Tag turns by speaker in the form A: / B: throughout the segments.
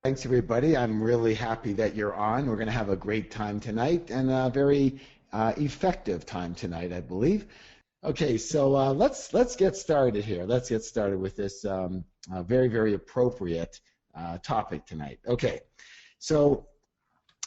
A: Thanks, everybody. I'm really happy that you're on. We're going to have a great time tonight and a very effective time tonight, I believe. Okay, so let's get started here. Let's get started with this very, very appropriate topic tonight. Okay, so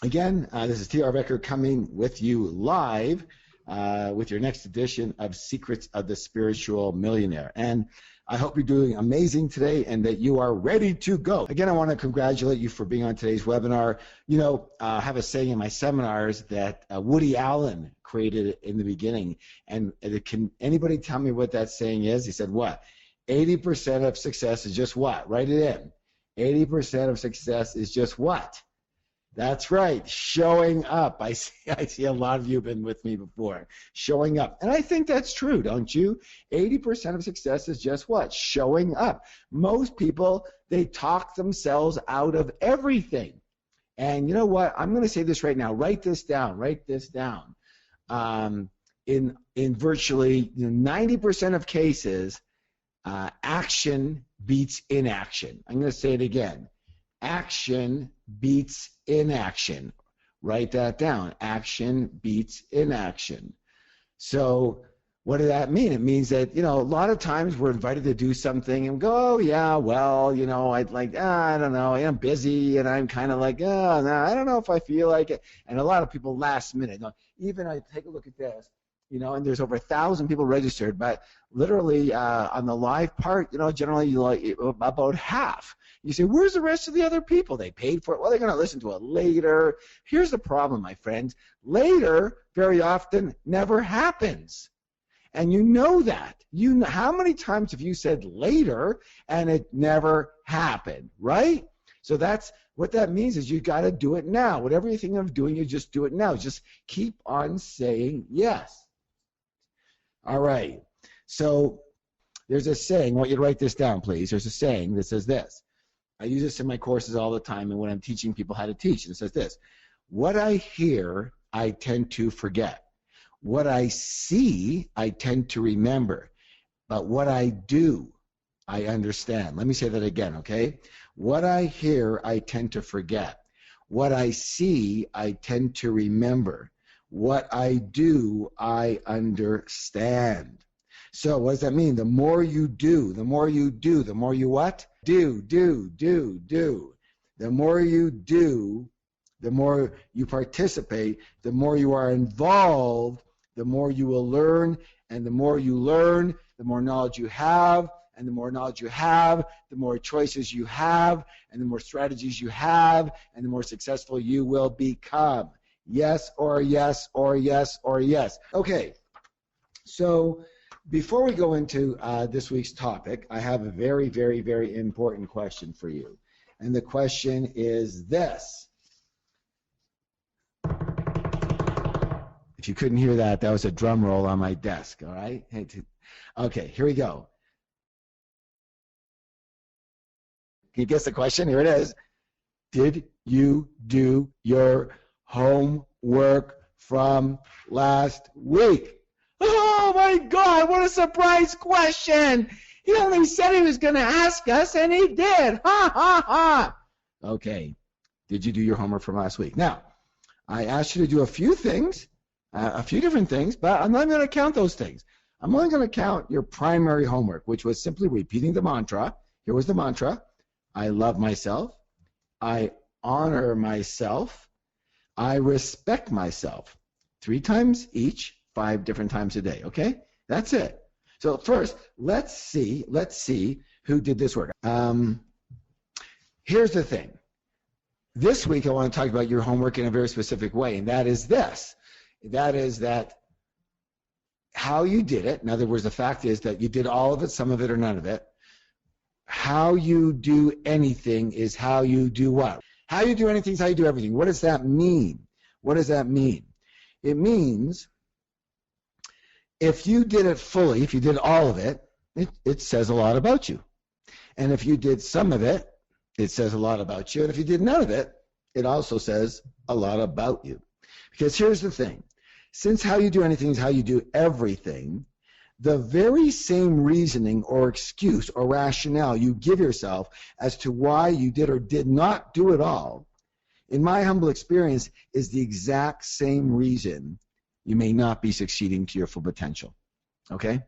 A: again, this is T.R. Becker coming with you live with your next edition of Secrets of the Spiritual Millionaire. And I hope you're doing amazing today and that you are ready to go. Again, I want to congratulate you for being on today's webinar. You know, I have a saying in my seminars that Woody Allen created in the beginning. And can anybody tell me what that saying is? He said, what? 80% of success is just what? Write it in. 80% of success is just what? That's right, showing up. I see a lot of you have been with me before. Showing up. And I think that's true, don't you? 80% of success is just what? Showing up. Most people, they talk themselves out of everything. And you know what? I'm going to say this right now. Write this down. Write this down. In virtually 90% of cases, action beats inaction. I'm going to say it again. Action beats inaction. Write that down. Action beats inaction. So what does that mean? It means that, you know, a lot of times we're invited to do something and go, oh, yeah, well, you know, I'd like, I don't know, I'm busy and I'm kind of like, oh, no, I don't know if I feel like it. And a lot of people last minute, even I take a look at this, you know, and there's over 1,000 people registered, but literally on the live part, you know, generally like about half. You say, where's the rest of the other people? They paid for it. Well, they're going to listen to it later. Here's the problem, my friends. Later, very often, never happens. And you know that. You know, how many times have you said later and it never happened, right? So that's what that means is you got to do it now. Whatever you're thinking of doing, you just do it now. Just keep on saying yes. All right. So there's a saying. I want you to write this down, please. There's a saying that says this. I use this in my courses all the time and when I'm teaching people how to teach. And it says this. What I hear, I tend to forget. What I see, I tend to remember. But what I do, I understand. Let me say that again, okay? What I hear, I tend to forget. What I see, I tend to remember. What I do, I understand. So what does that mean? The more you do, the more you do, the more you what? Do. The more you do, the more you participate, the more you are involved, the more you will learn, and the more you learn, the more knowledge you have, and the more knowledge you have, the more choices you have, and the more strategies you have, and the more successful you will become. Yes or yes or yes or yes. Okay, so before we go into this week's topic, I have a very, very, very important question for you. And the question is this. If you couldn't hear that, that was a drum roll on my desk, all right? Okay, here we go. Can you guess the question? Here it is. Did you do your homework from last week? Oh my God, what a surprise question! He only said he was going to ask us, and he did. Ha, ha, ha. Okay, did you do your homework from last week? Now, I asked you to do a few things, a few different things, but I'm not going to count those things. I'm only going to count your primary homework, which was simply repeating the mantra. Here was the mantra. I love myself. I honor myself. I respect myself. 3 times each. 5 different times a day, okay? That's it. So first, let's see who did this work. Here's the thing. This week I want to talk about your homework in a very specific way, and that is this. That is that how you did it. In other words, the fact is that you did all of it, some of it, or none of it. How you do anything is how you do what? How you do anything is how you do everything. What does that mean? What does that mean? It means if you did it fully, if you did all of it, it says a lot about you. And if you did some of it, it says a lot about you. And if you did none of it, it also says a lot about you. Because here's the thing. Since how you do anything is how you do everything, the very same reasoning or excuse or rationale you give yourself as to why you did or did not do it all, in my humble experience, is the exact same reason you may not be succeeding to your full potential. Okay?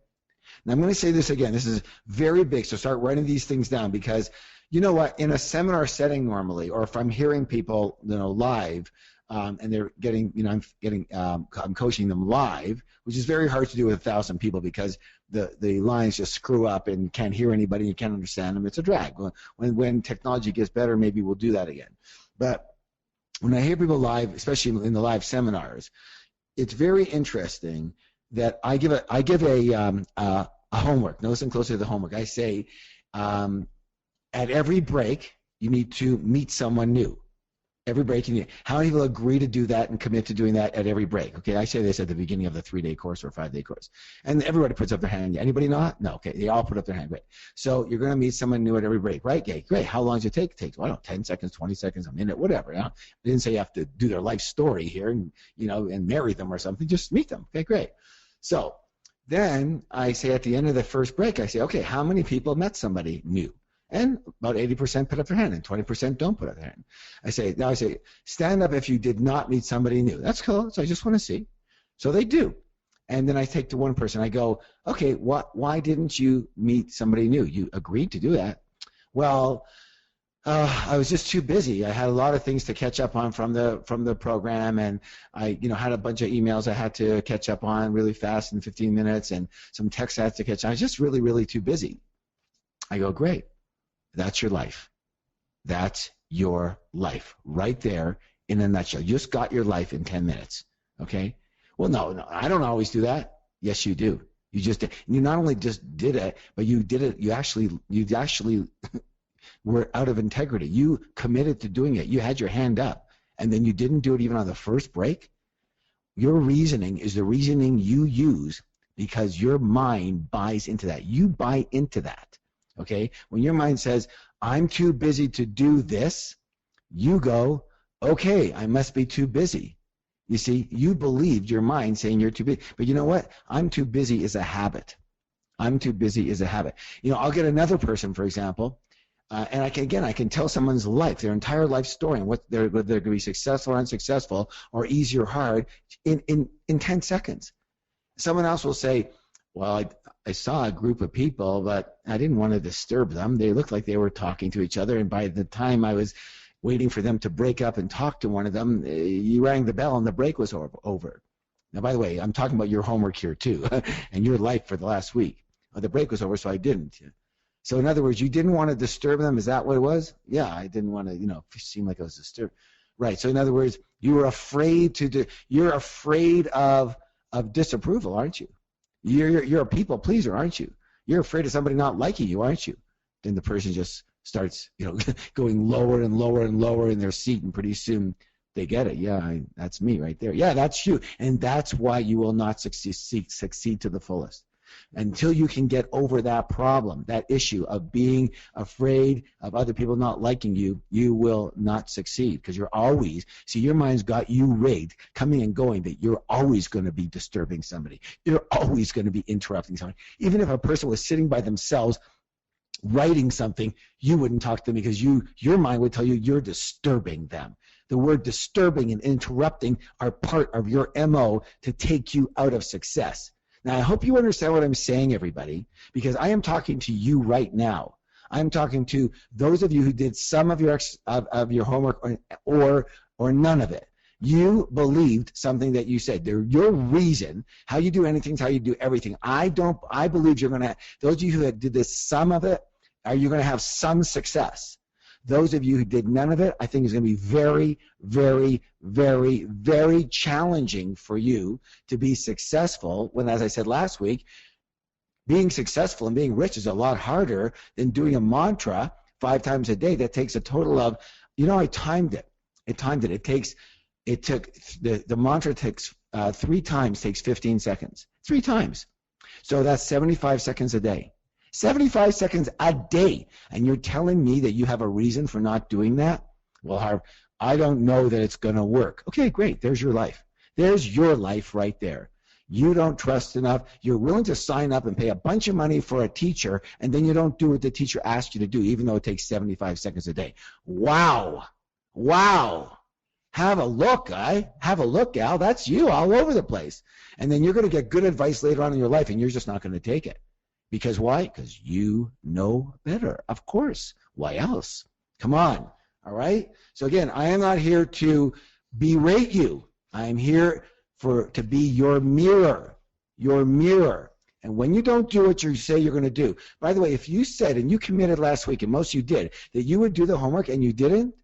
A: Now, I'm going to say this again. This is very big, so start writing these things down, because you know what? In a seminar setting normally, or if I'm hearing people, live, and they're getting, I'm coaching them live, which is very hard to do with 1,000 people because the lines just screw up and you can't hear anybody, you can't understand them. It's a drag. When technology gets better, maybe we'll do that again. But when I hear people live, especially in the live seminars, it's very interesting that I give a homework. Now listen closely to the homework. I say, at every break, you need to meet someone new. Every break you need. How many people agree to do that and commit to doing that at every break? Okay, I say this at the beginning of the 3-day course or 5-day course. And everybody puts up their hand. Anybody not? No, okay, they all put up their hand. Great. So you're going to meet someone new at every break, right? Okay, great. How long does it take? It takes, well, I don't know, 10 seconds, 20 seconds, a minute, whatever. I didn't say you have to do their life story here and, and marry them or something. Just meet them. Okay, great. So then I say at the end of the first break, I say, okay, how many people met somebody new? And about 80% put up their hand, and 20% don't put up their hand. I say, stand up if you did not meet somebody new. That's cool. So I just want to see. So they do. And then I take to one person. I go, okay, why didn't you meet somebody new? You agreed to do that. Well, I was just too busy. I had a lot of things to catch up on from the program, and I had a bunch of emails I had to catch up on really fast in 15 minutes, and some texts I had to catch on. I was just really, really too busy. I go, great. That's your life. That's your life right there in a nutshell. You just got your life in 10 minutes, okay? Well, no, I don't always do that. Yes, you do. You just did. You not only just did it, but you did it. You actually were out of integrity. You committed to doing it. You had your hand up, and then you didn't do it even on the first break. Your reasoning is the reasoning you use because your mind buys into that. You buy into that. Okay, when your mind says, I'm too busy to do this, you go, okay, I must be too busy. You see, you believed your mind saying you're too busy. But you know what? I'm too busy is a habit. I'm too busy is a habit. I'll get another person, for example, and I can tell someone's life, their entire life story, and whether they're going to be successful or unsuccessful, or easy or hard, in 10 seconds. Someone else will say, well, I saw a group of people, but I didn't want to disturb them. They looked like they were talking to each other, and by the time I was waiting for them to break up and talk to one of them, you rang the bell and the break was over. Now, by the way, I'm talking about your homework here too, and your life for the last week. The break was over, so I didn't. So in other words, you didn't want to disturb them. Is that what it was? Yeah, I didn't want to, seem like I was disturbed. Right. So in other words, you were afraid you're afraid of disapproval, aren't you? You're a people pleaser, aren't you? You're afraid of somebody not liking you, aren't you? Then the person just starts, going lower and lower and lower in their seat, and pretty soon they get it. Yeah, that's me right there. Yeah, that's you, and that's why you will not succeed to the fullest. Until you can get over that problem, that issue of being afraid of other people not liking you, you will not succeed, because you're always, your mind's got you rigged, coming and going, that you're always going to be disturbing somebody. You're always going to be interrupting somebody. Even if a person was sitting by themselves writing something, you wouldn't talk to them because your mind would tell you you're disturbing them. The word disturbing and interrupting are part of your MO to take you out of success. Now, I hope you understand what I'm saying, everybody, because I am talking to you right now. I'm talking to those of you who did some of your homework or none of it. You believed something that you said. Your reason, how you do anything is how you do everything. I believe you're going to, those of you who did this, some of it, are you going to have some success? Those of you who did none of it, I think is going to be very, very, very, very challenging for you to be successful when, as I said last week, being successful and being rich is a lot harder than doing a mantra 5 times a day that takes a total of, I timed it. The mantra takes 3 times, takes 15 seconds. 3 times. So that's 75 seconds a day. 75 seconds a day, and you're telling me that you have a reason for not doing that? Well, Harv, I don't know that it's going to work. Okay, great. There's your life. There's your life right there. You don't trust enough. You're willing to sign up and pay a bunch of money for a teacher, and then you don't do what the teacher asked you to do, even though it takes 75 seconds a day. Wow. Wow. Have a look, guy. Have a look, gal. That's you all over the place. And then you're going to get good advice later on in your life, and you're just not going to take it. Because why? Because you know better. Of course. Why else? Come on. All right? So again, I am not here to berate you. I am here to be your mirror. Your mirror. And when you don't do what you say you're going to do, by the way, if you said, and you committed last week, and most of you did, that you would do the homework and you didn't,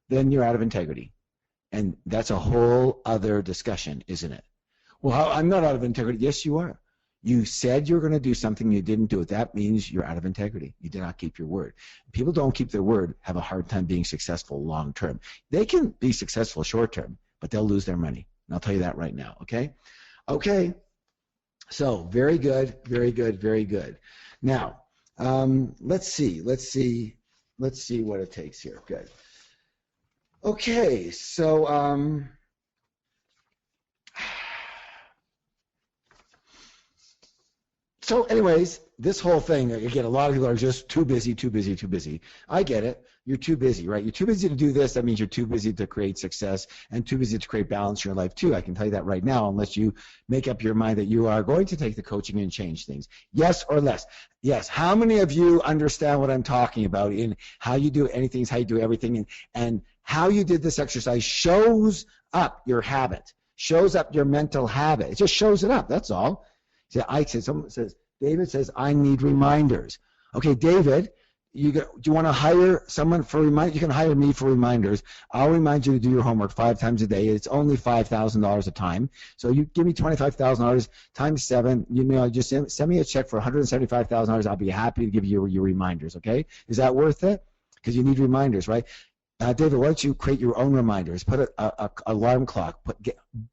A: then you're out of integrity. And that's a whole other discussion, isn't it? Well, I'm not out of integrity. Yes, you are. You said you're going to do something, you didn't do it. That means you're out of integrity. You did not keep your word. People don't keep their word, have a hard time being successful long term. They can be successful short term, but they'll lose their money. And I'll tell you that right now, okay? Okay. So, very good, very good, very good. Now, let's see what it takes here. Good. Okay, so anyways, this whole thing, again, a lot of people are just too busy, too busy, too busy. I get it. You're too busy, right? You're too busy to do this. That means you're too busy to create success and too busy to create balance in your life too. I can tell you that right now, unless you make up your mind that you are going to take the coaching and change things. Yes or less? Yes. How many of you understand what I'm talking about in how you do anything, how you do everything, and how you did this exercise shows up your habit, shows up your mental habit. It just shows it up. That's all. Someone says, David says, I need reminders. Okay, David, do you want to hire someone for reminders? You can hire me for reminders. I'll remind you to do your homework 5 times a day. It's only $5,000 a time. So you give me $25,000 times 7. Just send me a check for $175,000. I'll be happy to give you your reminders, okay? Is that worth it? Because you need reminders, right? David, why don't you create your own reminders? Put a alarm clock.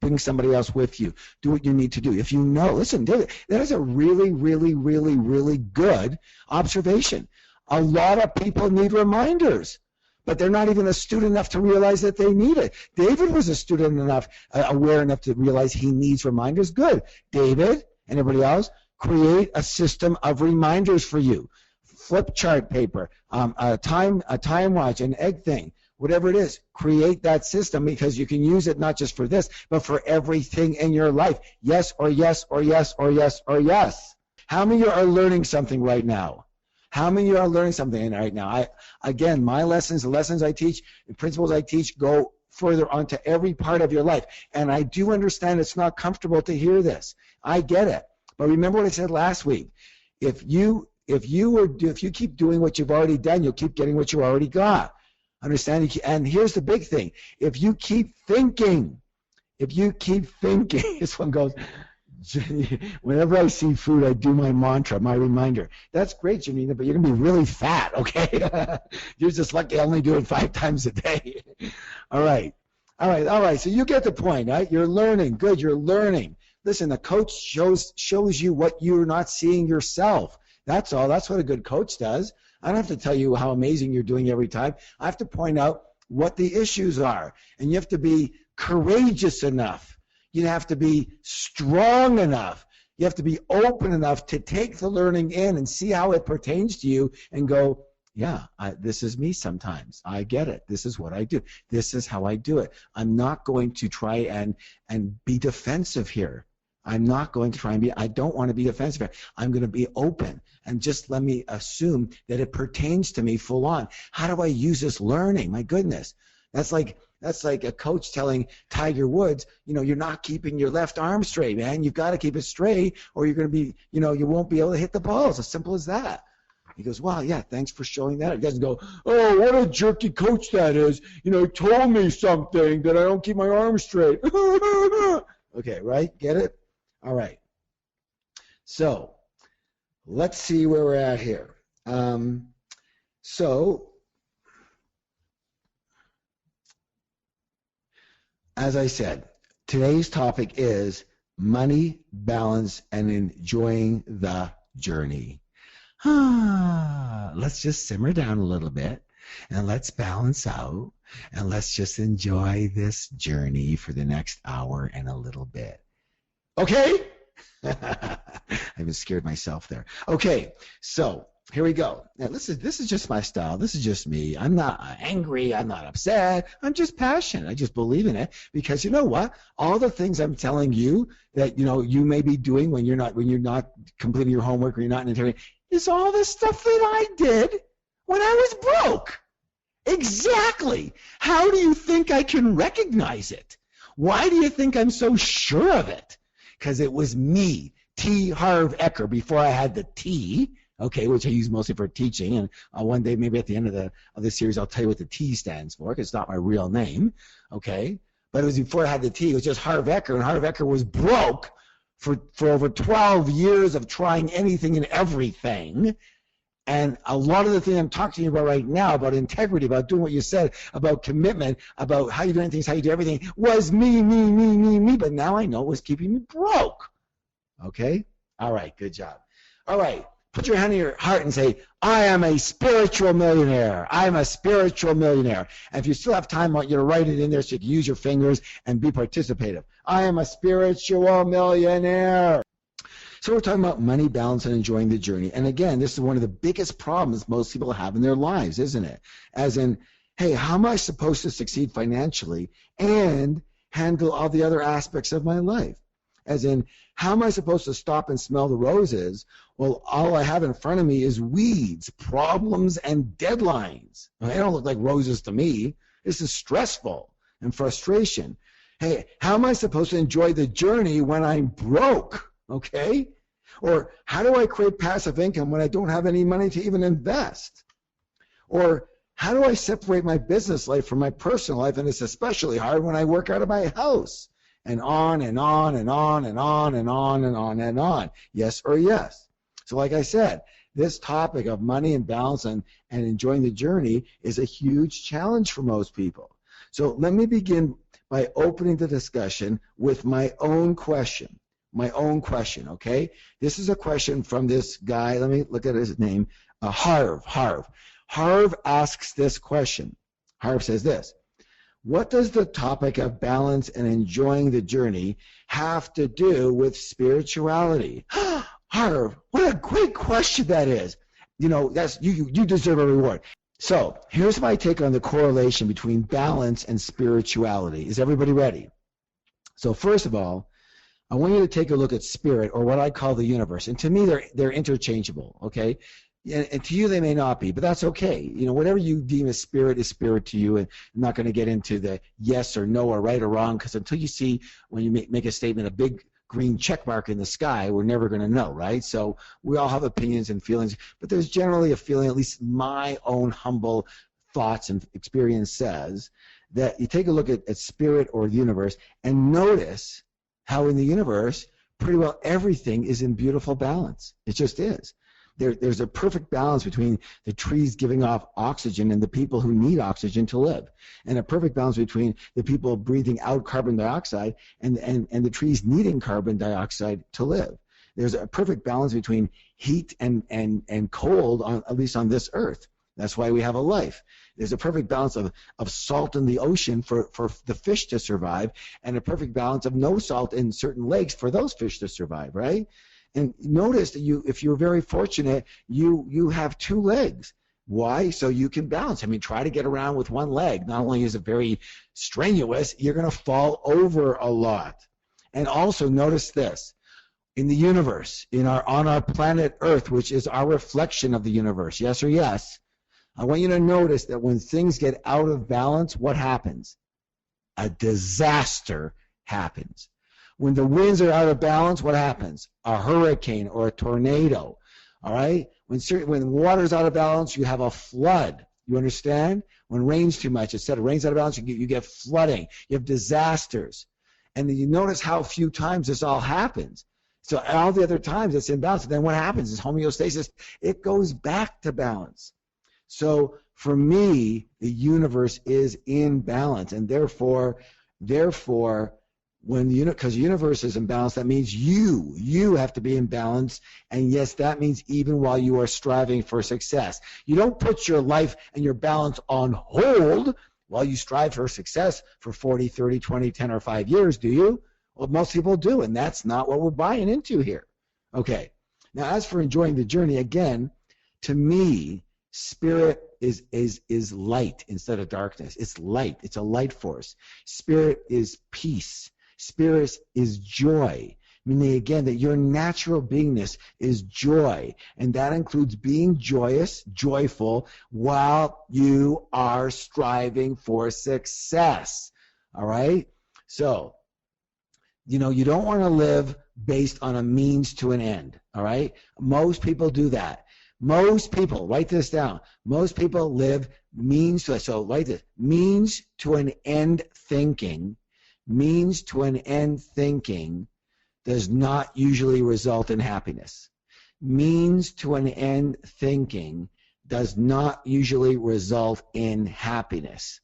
A: Bring somebody else with you. Do what you need to do. If you know, listen, David, that is a really, really, really, really good observation. A lot of people need reminders, but they're not even astute enough to realize that they need it. David was astute enough, aware enough to realize he needs reminders. Good. David and everybody else, create a system of reminders for you. Flip chart paper, a time watch, an egg thing, whatever it is, create that system because you can use it not just for this, but for everything in your life. Yes or yes or yes or yes or yes. How many of you are learning something right now? How many of you are learning something right now? Again, my lessons, the lessons I teach, the principles I teach go further onto every part of your life. And I do understand it's not comfortable to hear this. I get it. But remember what I said last week. If you keep doing what you've already done, you'll keep getting what you already got. Understand? And here's the big thing. If you keep thinking, this one goes, whenever I see food, I do my mantra, my reminder. That's great, Janina, but you're going to be really fat, okay? You're just lucky I only do it 5 times a day. All right. So you get the point, right? You're learning. Good, you're learning. Listen, the coach shows you what you're not seeing yourself. That's all. That's what a good coach does. I don't have to tell you how amazing you're doing every time. I have to point out what the issues are. And you have to be courageous enough. You have to be strong enough. You have to be open enough to take the learning in and see how it pertains to you and go, yeah, this is me sometimes. I get it. This is what I do. This is how I do it. I'm not going to try and be defensive here. I'm not going to try and I don't want to be defensive here. I'm going to be open and just let me assume that it pertains to me full on. How do I use this learning? My goodness. That's like a coach telling Tiger Woods, you're not keeping your left arm straight, man. You've got to keep it straight or you're going to be, you won't be able to hit the ball. It's as simple as that. He goes, wow, yeah, thanks for showing that. He doesn't go, oh, what a jerky coach that is. He told me something that I don't keep my arm straight. Okay, right? Get it? All right. So let's see where we're at here. So as I said, today's topic is money, balance, and enjoying the journey. Let's just simmer down a little bit and let's balance out and let's just enjoy this journey for the next hour and a little bit. Okay? I even scared myself there. Okay, so here we go. Now this is just my style. This is just me. I'm not angry. I'm not upset. I'm just passionate. I just believe in it because you know what? All the things I'm telling you that you may be doing when you're not completing your homework or you're not in integrity is all the stuff that I did when I was broke. Exactly. How do you think I can recognize it? Why do you think I'm so sure of it? Because it was me, T. Harv Eker, before I had the T, okay, which I use mostly for teaching. And one day, maybe at the end of this series, I'll tell you what the T stands for, because it's not my real name, okay? But it was before I had the T. It was just Harv Eker, and Harv Eker was broke for over 12 years of trying anything and everything. And a lot of the things I'm talking to you about right now, about integrity, about doing what you said, about commitment, about how you do things, how you do everything, was me. But now I know it was keeping me broke. Okay? All right, good job. All right, put your hand on your heart and say, I am a spiritual millionaire. I'm a spiritual millionaire. And if you still have time, I want you to write it in there so you can use your fingers and be participative. I am a spiritual millionaire. So we're talking about money, balance, and enjoying the journey. And again, this is one of the biggest problems most people have in their lives, isn't it? As in, hey, how am I supposed to succeed financially and handle all the other aspects of my life? As in, how am I supposed to stop and smell the roses? Well, all I have in front of me is weeds, problems, and deadlines. They don't look like roses to me. This is stressful and frustration. Hey, how am I supposed to enjoy the journey when I'm broke? Okay? Or how do I create passive income when I don't have any money to even invest? Or how do I separate my business life from my personal life? And it's especially hard when I work out of my house. And on and on and on and on and on and on and on. Yes or yes. So like I said, this topic of money and balance and enjoying the journey is a huge challenge for most people. So let me begin by opening the discussion with my own question. My own question, okay? This is a question from this guy. Let me look at his name. Harv. Harv asks this question. Harv says this. What does the topic of balance and enjoying the journey have to do with spirituality? Harv, what a great question that is. That's you deserve a reward. So here's my take on the correlation between balance and spirituality. Is everybody ready? So first of all, I want you to take a look at spirit, or what I call the universe. And to me, they're interchangeable, okay? And to you, they may not be, but that's okay. Whatever you deem as spirit is spirit to you, and I'm not going to get into the yes or no or right or wrong, because until you see, when you make a statement, a big green check mark in the sky, we're never going to know, right? So we all have opinions and feelings, but there's generally a feeling, at least my own humble thoughts and experience says, that you take a look at spirit or the universe and notice how in the universe, pretty well everything is in beautiful balance. It just is. There's a perfect balance between the trees giving off oxygen and the people who need oxygen to live, and a perfect balance between the people breathing out carbon dioxide and the trees needing carbon dioxide to live. There's a perfect balance between heat and cold, at least on this earth. That's why we have a life. There's a perfect balance of salt in the ocean for the fish to survive, and a perfect balance of no salt in certain lakes for those fish to survive, right? And notice that if you're very fortunate, you have two legs. Why? So you can balance. Try to get around with one leg. Not only is it very strenuous, you're going to fall over a lot. And also notice this. In the universe, on our planet Earth, which is our reflection of the universe, yes or yes, I want you to notice that when things get out of balance, what happens? A disaster happens. When the winds are out of balance, what happens? A hurricane or a tornado. All right? When water's out of balance, you have a flood. You understand? When rain's too much, instead of rain's out of balance, you get flooding. You have disasters. And then you notice how few times this all happens. So all the other times it's in balance. And then what happens is homeostasis. It goes back to balance. So for me, the universe is in balance, and therefore, because the universe is in balance, that means you have to be in balance, and yes, that means even while you are striving for success. You don't put your life and your balance on hold while you strive for success for 40, 30, 20, 10, or 5 years, do you? Well, most people do, and that's not what we're buying into here. Okay. Now, as for enjoying the journey, again, to me, spirit is light instead of darkness. It's light. It's a light force. Spirit is peace. Spirit is joy. Meaning, again, that your natural beingness is joy. And that includes being joyous, joyful, while you are striving for success. All right? So, you don't want to live based on a means to an end. All right? Most people do that. Most people, write this down. Most people live means to, so write this, means to an end thinking. Means to an end thinking does not usually result in happiness. Means to an end thinking does not usually result in happiness.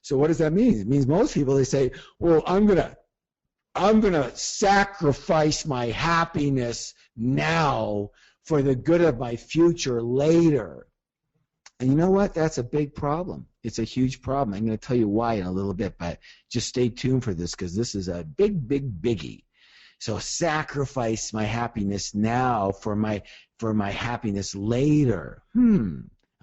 A: So what does that mean? It means most people, they say, well, I'm gonna sacrifice my happiness now for the good of my future later. And you know what? That's a big problem. It's a huge problem. I'm going to tell you why in a little bit, but just stay tuned for this because this is a big, big biggie. So sacrifice my happiness now for my happiness later.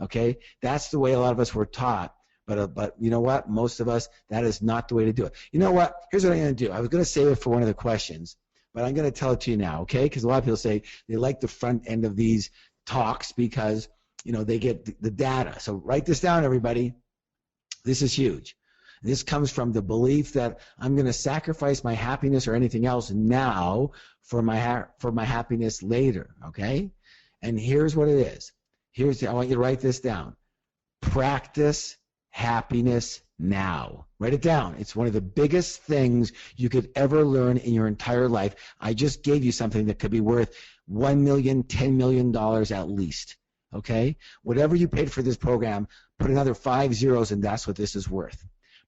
A: Okay? That's the way a lot of us were taught. But you know what? Most of us, that is not the way to do it. You know what? Here's what I'm going to do. I was going to save it for one of the questions, but I'm going to tell it to you now, okay? Because a lot of people say they like the front end of these talks because, they get the data. So write this down, everybody. This is huge. This comes from the belief that I'm going to sacrifice my happiness or anything else now for my happiness later, okay? And here's what it is. I want you to write this down. Practice happiness now. Write it down. It's one of the biggest things you could ever learn in your entire life. I just gave you something that could be worth $1 million, $10 million at least. Okay? Whatever you paid for this program, put another 5 zeros and that's what this is worth.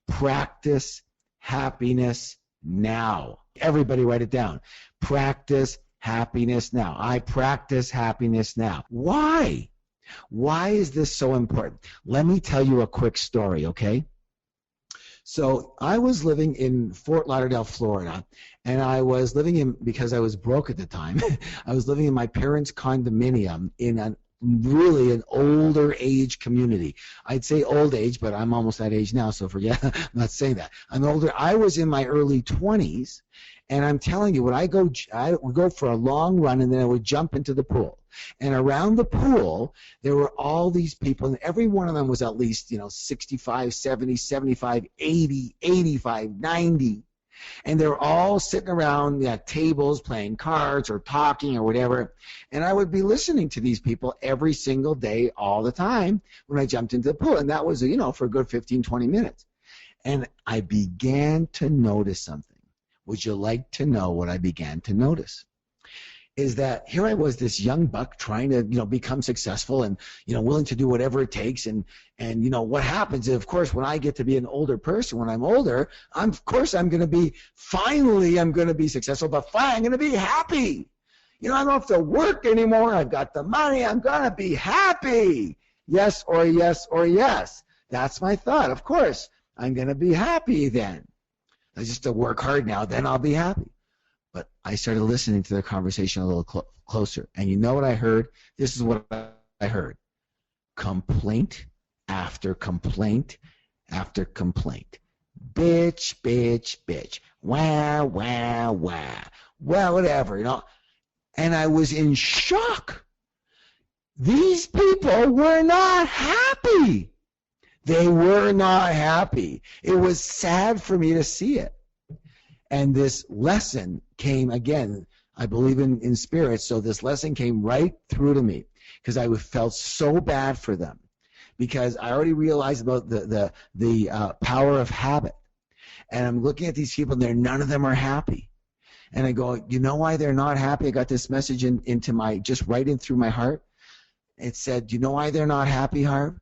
A: Practice happiness now. Everybody write it down. Practice happiness now. I practice happiness now. Why? Why is this so important? Let me tell you a quick story, okay? So I was living in Fort Lauderdale, Florida, and I was living in, because I was broke at the time, I was living in my parents' condominium in an older age community. I'd say old age, but I'm almost that age now, so forget, I'm not saying that. I'm older. I was in my early 20s, and I'm telling you, I would go for a long run, and then I would jump into the pool. And around the pool, there were all these people, and every one of them was at least, 65, 70, 75, 80, 85, 90. And they're all sitting around at tables playing cards or talking or whatever. And I would be listening to these people every single day, all the time, when I jumped into the pool. And that was, for a good 15, 20 minutes. And I began to notice something. Would you like to know what I began to notice? Is that here I was, this young buck trying to, become successful and, willing to do whatever it takes. And what happens is, of course, when I get to be an older person, when I'm older, I'm going to be successful, but fine, I'm going to be happy. I don't have to work anymore. I've got the money. I'm going to be happy. Yes or yes or yes. That's my thought. Of course, I'm going to be happy then. I just have to work hard now, then I'll be happy. But I started listening to the conversation a little closer. And you know what I heard? This is what I heard. Complaint after complaint after complaint. Bitch, bitch, bitch. Wah, wah, wah. Well, whatever, And I was in shock. These people were not happy. They were not happy. It was sad for me to see it. And this lesson came, again, I believe in spirit, so this lesson came right through to me because I felt so bad for them because I already realized about the power of habit. And I'm looking at these people, and none of them are happy. And I go, you know why they're not happy? I got this message into my, just right in through my heart. It said, you know why they're not happy, Harv?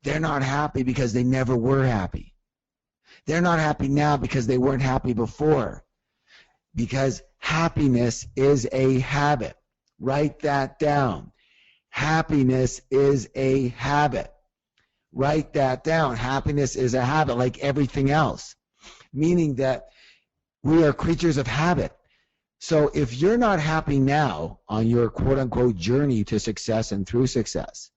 A: They're not happy because they never were happy. They're not happy now because they weren't happy before. Because happiness is a habit. Write that down. Happiness is a habit. Write that down. Happiness is a habit like everything else. Meaning that We are creatures of habit. So if you're not happy now on your quote-unquote journey to success and through success,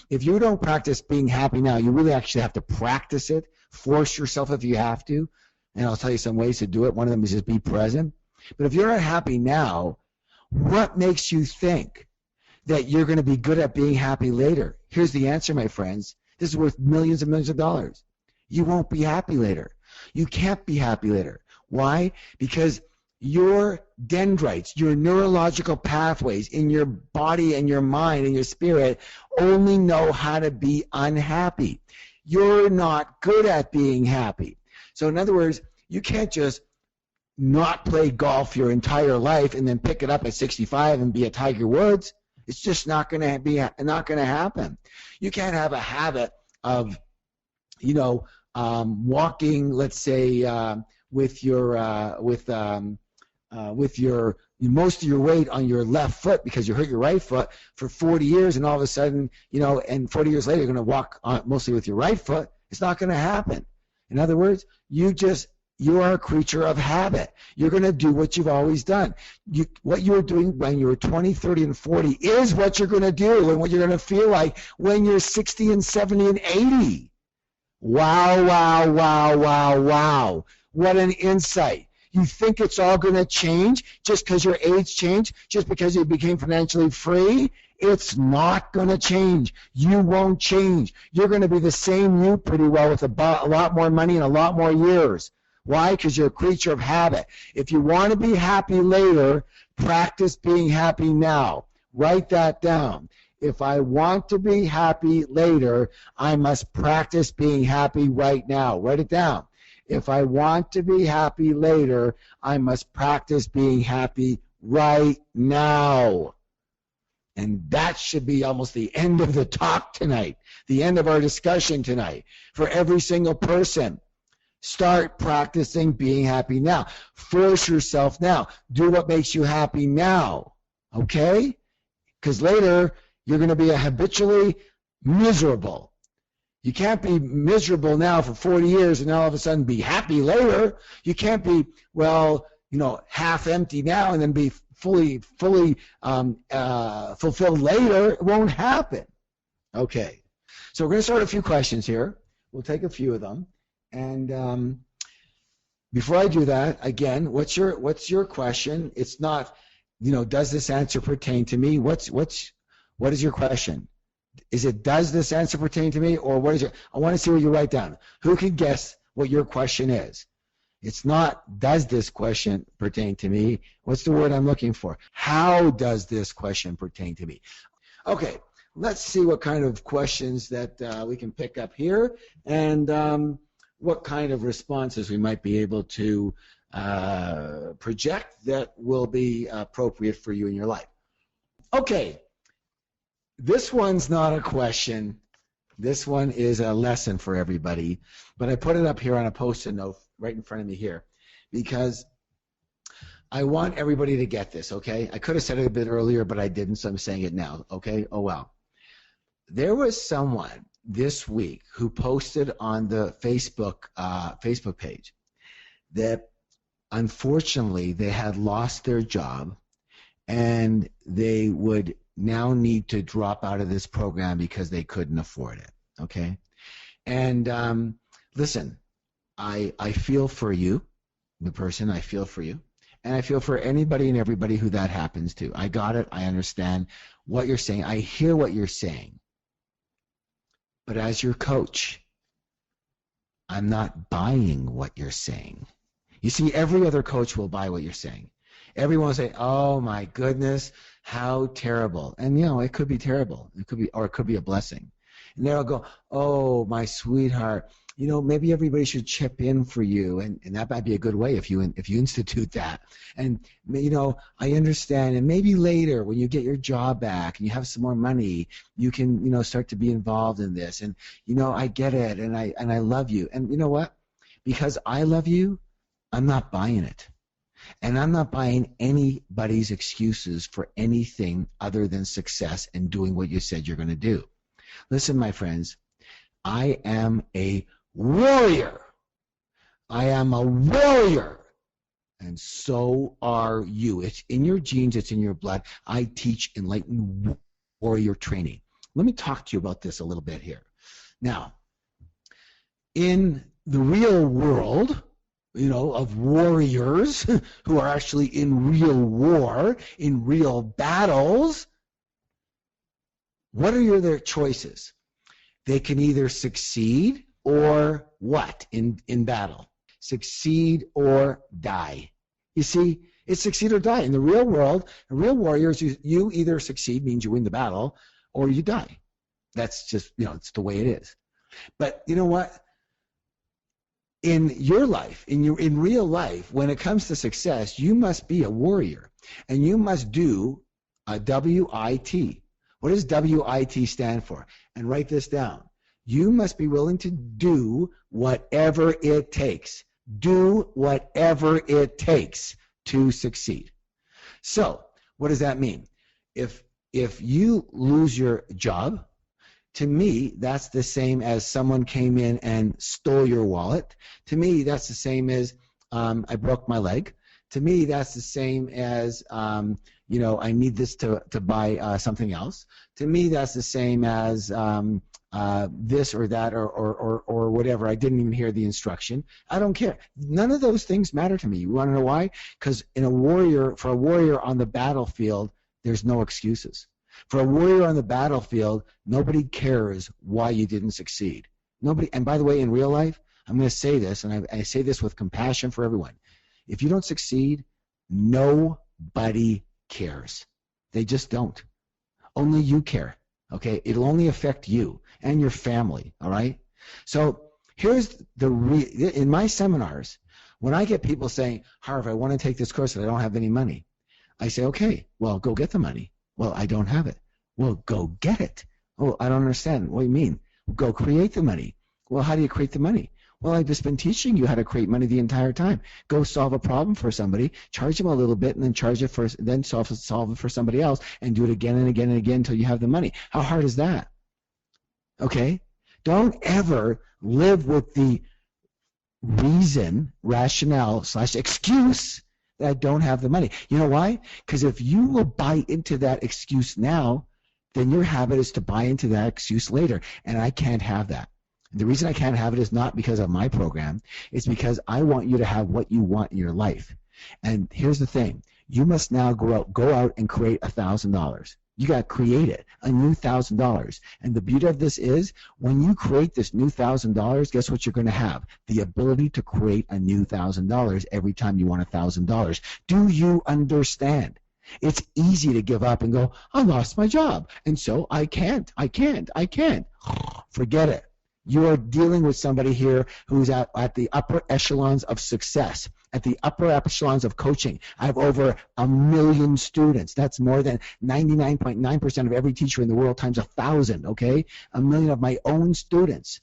A: if you don't practice being happy now, you really actually have to practice it, force yourself if you have to, and I'll tell you some ways to do it. One of them is just be present. But if you're not happy now, what makes you think that you're going to be good at being happy later? Here's the answer, my friends. This is worth millions and millions of dollars. You won't be happy later. You can't be happy later. Why? Because your dendrites, your neurological pathways in your body and your mind and your spirit only know how to be unhappy. You're not good at being happy. So in other words, you can't just not play golf your entire life and then pick it up at 65 and be a Tiger Woods. It's just not going to happen. You can't have a habit of, walking, let's say, with your most of your weight on your left foot because you hurt your right foot for 40 years, and all of a sudden, and 40 years later, you're going to walk mostly with your right foot. It's not going to happen. In other words, you are a creature of habit. You're going to do what you've always done. What you were doing when you were 20, 30, and 40 is what you're going to do and what you're going to feel like when you're 60 and 70 and 80. Wow, wow, wow, wow, wow. What an insight. You think it's all going to change just because your age changed, just because you became financially free? It's not going to change. You won't change. You're going to be the same you pretty well with a lot more money and a lot more years. Why? Because you're a creature of habit. If you want to be happy later, practice being happy now. Write that down. If I want to be happy later, I must practice being happy right now. Write it down. If I want to be happy later, I must practice being happy right now. And that should be almost the end of the talk tonight, the end of our discussion tonight. For every single person, start practicing being happy now. Force yourself now. Do what makes you happy now, okay? Because later, you're going to be habitually miserable. You can't be miserable now for 40 years and all of a sudden be happy later. You can't be, half empty now and then be fully fulfilled later. It won't happen. Okay. So we're going to start a few questions here. We'll take a few of them. And before I do that, again, what's your question? It's not, does this answer pertain to me? What is your question? Is it, does this answer pertain to me, or what is it? I want to see what you write down. Who can guess what your question is? It's not, does this question pertain to me? What's the word I'm looking for? How does this question pertain to me? Okay, let's see what kind of questions that we can pick up here, and what kind of responses we might be able to project that will be appropriate for you in your life. Okay. This one's not a question. This one is a lesson for everybody. But I put it up here on a Post-it note right in front of me here because I want everybody to get this, okay? I could have said it a bit earlier, but I didn't, so I'm saying it now, okay? Oh, well. There was someone this week who posted on the Facebook page that unfortunately they had lost their job and they would now need to drop out of this program because they couldn't afford it, okay? And listen, I feel for you, the person, I feel for you, and I feel for anybody and everybody who that happens to. I got it. I understand what you're saying. I hear what you're saying. But as your coach, I'm not buying what you're saying. You see, every other coach will buy what you're saying. Everyone will say, oh my goodness, how terrible. And it could be terrible. It could be a blessing. And they'll go, oh, my sweetheart, maybe everybody should chip in for you, and that might be a good way if you institute that. And I understand, and maybe later when you get your job back and you have some more money, you can start to be involved in this. And I get it, and I love you. And you know what? Because I love you, I'm not buying it. And I'm not buying anybody's excuses for anything other than success and doing what you said you're going to do. Listen, my friends, I am a warrior. I am a warrior.
B: And so are you. It's in your genes. It's in your blood. I teach enlightened warrior training. Let me talk to you about this a little bit here. Now, in the real world, of warriors who are actually in real war, in real battles, what are their choices? They can either succeed or what in battle? Succeed or die. You see, it's succeed or die. In the real world, the real warriors, you either succeed, means you win the battle, or you die. That's just, it's the way it is. But you know what? In your life, in real life, when it comes to success, you must be a warrior, and you must do a WIT. What does WIT stand for? And write this down. You must be willing to do whatever it takes. Do whatever it takes to succeed. So, what does that mean? If you lose your job, to me, that's the same as someone came in and stole your wallet. To me, that's the same as I broke my leg. To me, that's the same as I need this to buy something else. To me, that's the same as this or that or whatever. I didn't even hear the instruction. I don't care. None of those things matter to me. You want to know why? Because for a warrior on the battlefield, there's no excuses. For a warrior on the battlefield, nobody cares why you didn't succeed. Nobody. And by the way, in real life, I'm going to say this, and I say this with compassion for everyone. If you don't succeed, nobody cares. They just don't. Only you care. Okay? It'll only affect you and your family. All right? So here's in my seminars, when I get people saying, Harv, I want to take this course, but I don't have any money, I say, okay, well, go get the money. Well, I don't have it. Well, go get it. Oh, I don't understand. What do you mean? Go create the money. Well, how do you create the money? Well, I've just been teaching you how to create money the entire time. Go solve a problem for somebody, charge them a little bit, and then solve it for somebody else, and do it again and again and again until you have the money. How hard is that? Okay? Don't ever live with the rationale/excuse that I don't have the money. You know why? Because if you will buy into that excuse now, then your habit is to buy into that excuse later, and I can't have that. The reason I can't have it is not because of my program. It's because I want you to have what you want in your life. And here's the thing. You must now go out and create $1,000. You got to create it, a new $1,000. And the beauty of this is when you create this new $1,000, guess what you're going to have? The ability to create a new $1,000 every time you want $1,000. Do you understand? It's easy to give up and go, I lost my job, and so I can't. Forget it. You are dealing with somebody here who's at the upper echelons of success, at the upper echelons of coaching. I have over 1 million students. That's more than 99.9% of every teacher in the world times 1,000, okay? 1 million of my own students.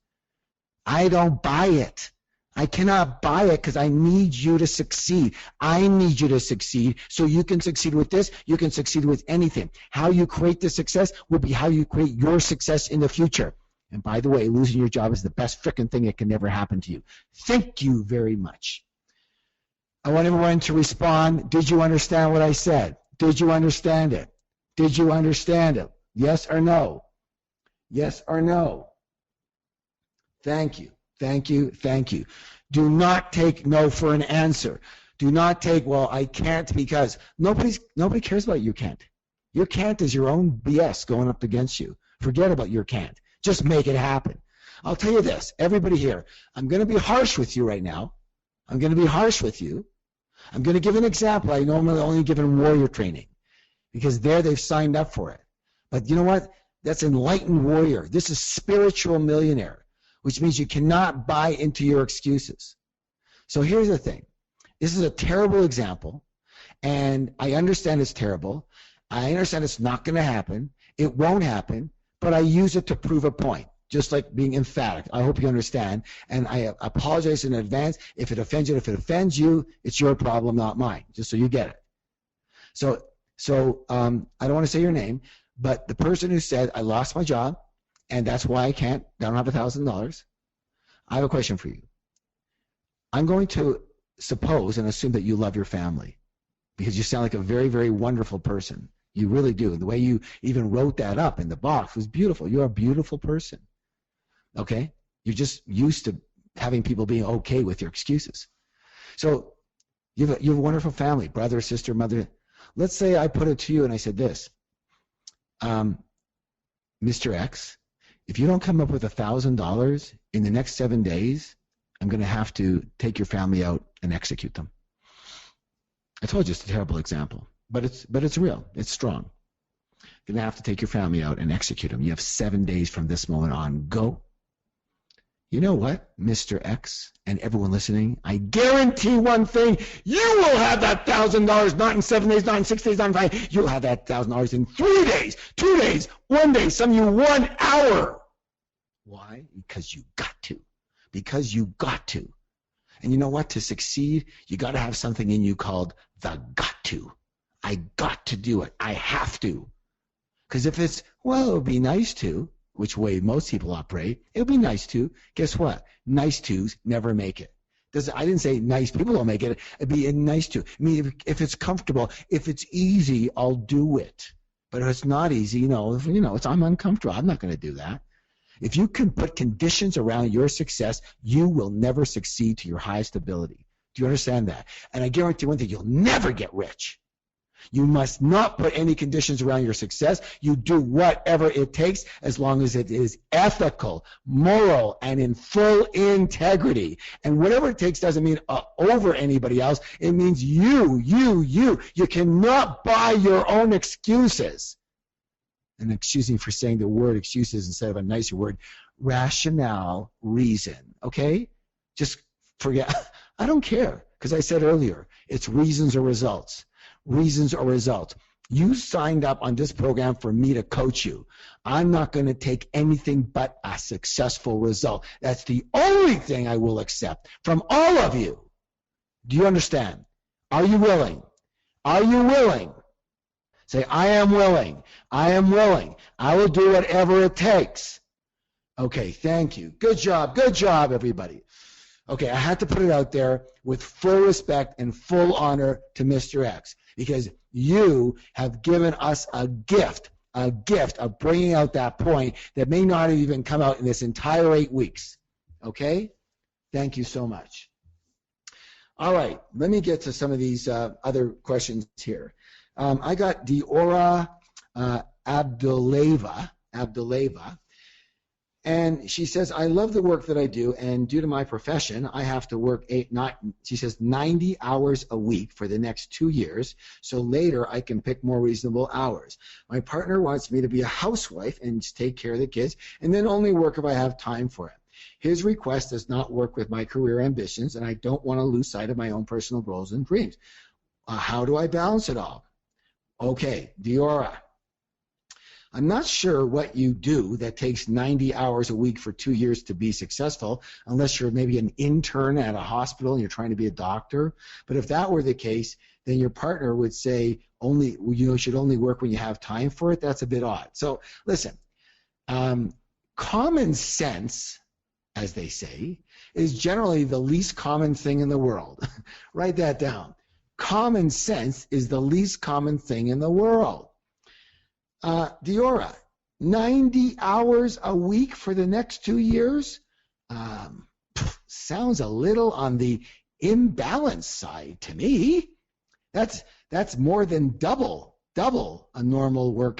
B: I don't buy it. I cannot buy it because I need you to succeed. I need you to succeed so you can succeed with this. You can succeed with anything. How you create the success will be how you create your success in the future. And by the way, losing your job is the best frickin' thing that can never happen to you. Thank you very much. I want everyone to respond. Did you understand what I said? Did you understand it? Did you understand it? Yes or no? Yes or no? Thank you. Thank you. Thank you. Do not take no for an answer. Do not take, well, I can't because nobody cares about your can't. Your can't is your own BS going up against you. Forget about your can't. Just make it happen. I'll tell you this, everybody here, I'm going to be harsh with you right now. I'm going to be harsh with you. I'm going to give an example. I normally only give in warrior training because there they've signed up for it. But you know what? That's enlightened warrior. This is spiritual millionaire, which means you cannot buy into your excuses. So here's the thing. This is a terrible example, and I understand it's terrible. I understand it's not going to happen. It won't happen. But I use it to prove a point, just like being emphatic. I hope you understand. And I apologize in advance if it offends you. If it offends you, it's your problem, not mine, just so you get it. So I don't want to say your name, but the person who said, I lost my job, and that's why I don't have $1,000, I have a question for you. I'm going to suppose and assume that you love your family, because you sound like a very, very wonderful person. You really do. The way you even wrote that up in the box was beautiful. You're a beautiful person. Okay? You're just used to having people being okay with your excuses. So you have a wonderful family, brother, sister, mother. Let's say I put it to you and I said this, Mr. X, if you don't come up with $1,000 in the next 7 days, I'm going to have to take your family out and execute them. I told you it's a terrible example, but it's real. It's strong. You're going to have to take your family out and execute them. You have 7 days from this moment on. Go. You know what, Mr. X and everyone listening, I guarantee one thing, you will have that $1,000 not in 7 days, not in 6 days, not in 5. You'll have that $1,000 in 3 days, 2 days, 1 day, some of you 1 hour. Why? Because you got to. Because you got to. And you know what? To succeed, you got to have something in you called the got to. I got to do it. I have to. Because if it's, well, it would be nice to, which way most people operate, it would be nice to. Guess what? Nice tos never make it. I didn't say nice people don't make it. It'd be a nice to. I mean, if it's comfortable, if it's easy, I'll do it. But if it's not easy, I'm uncomfortable. I'm not going to do that. If you can put conditions around your success, you will never succeed to your highest ability. Do you understand that? And I guarantee one thing, you'll never get rich. You must not put any conditions around your success. You do whatever it takes as long as it is ethical, moral, and in full integrity. And whatever it takes doesn't mean over anybody else. It means you. You cannot buy your own excuses. And excuse me for saying the word excuses instead of a nicer word, rationale, reason, okay? Just forget. I don't care, because I said earlier, it's reasons or results. Reasons or results. You signed up on this program for me to coach you. I'm not going to take anything but a successful result. That's the only thing I will accept from all of you. Do you understand? Are you willing? Are you willing? Say, I am willing. I am willing. I will do whatever it takes. Okay, thank you. Good job, everybody. Okay, I had to put it out there with full respect and full honor to Mr. X, because you have given us a gift of bringing out that point that may not have even come out in this entire 8 weeks. Okay? Thank you so much. All right, let me get to some of these other questions here. I got Diora Abdulleva, and she says, I love the work that I do, and due to my profession, I have to work 90 hours a week for the next 2 years, so later I can pick more reasonable hours. My partner wants me to be a housewife and take care of the kids, and then only work if I have time for it. His request does not work with my career ambitions, and I don't want to lose sight of my own personal goals and dreams. How do I balance it all? Okay, Diora, I'm not sure what you do that takes 90 hours a week for 2 years to be successful, unless you're maybe an intern at a hospital and you're trying to be a doctor. But if that were the case, then your partner would say should only work when you have time for it. That's a bit odd. So listen, common sense, as they say, is generally the least common thing in the world. Write that down. Common sense is the least common thing in the world. Diora, 90 hours a week for the next 2 years? Sounds a little on the imbalanced side to me. That's more than double a normal work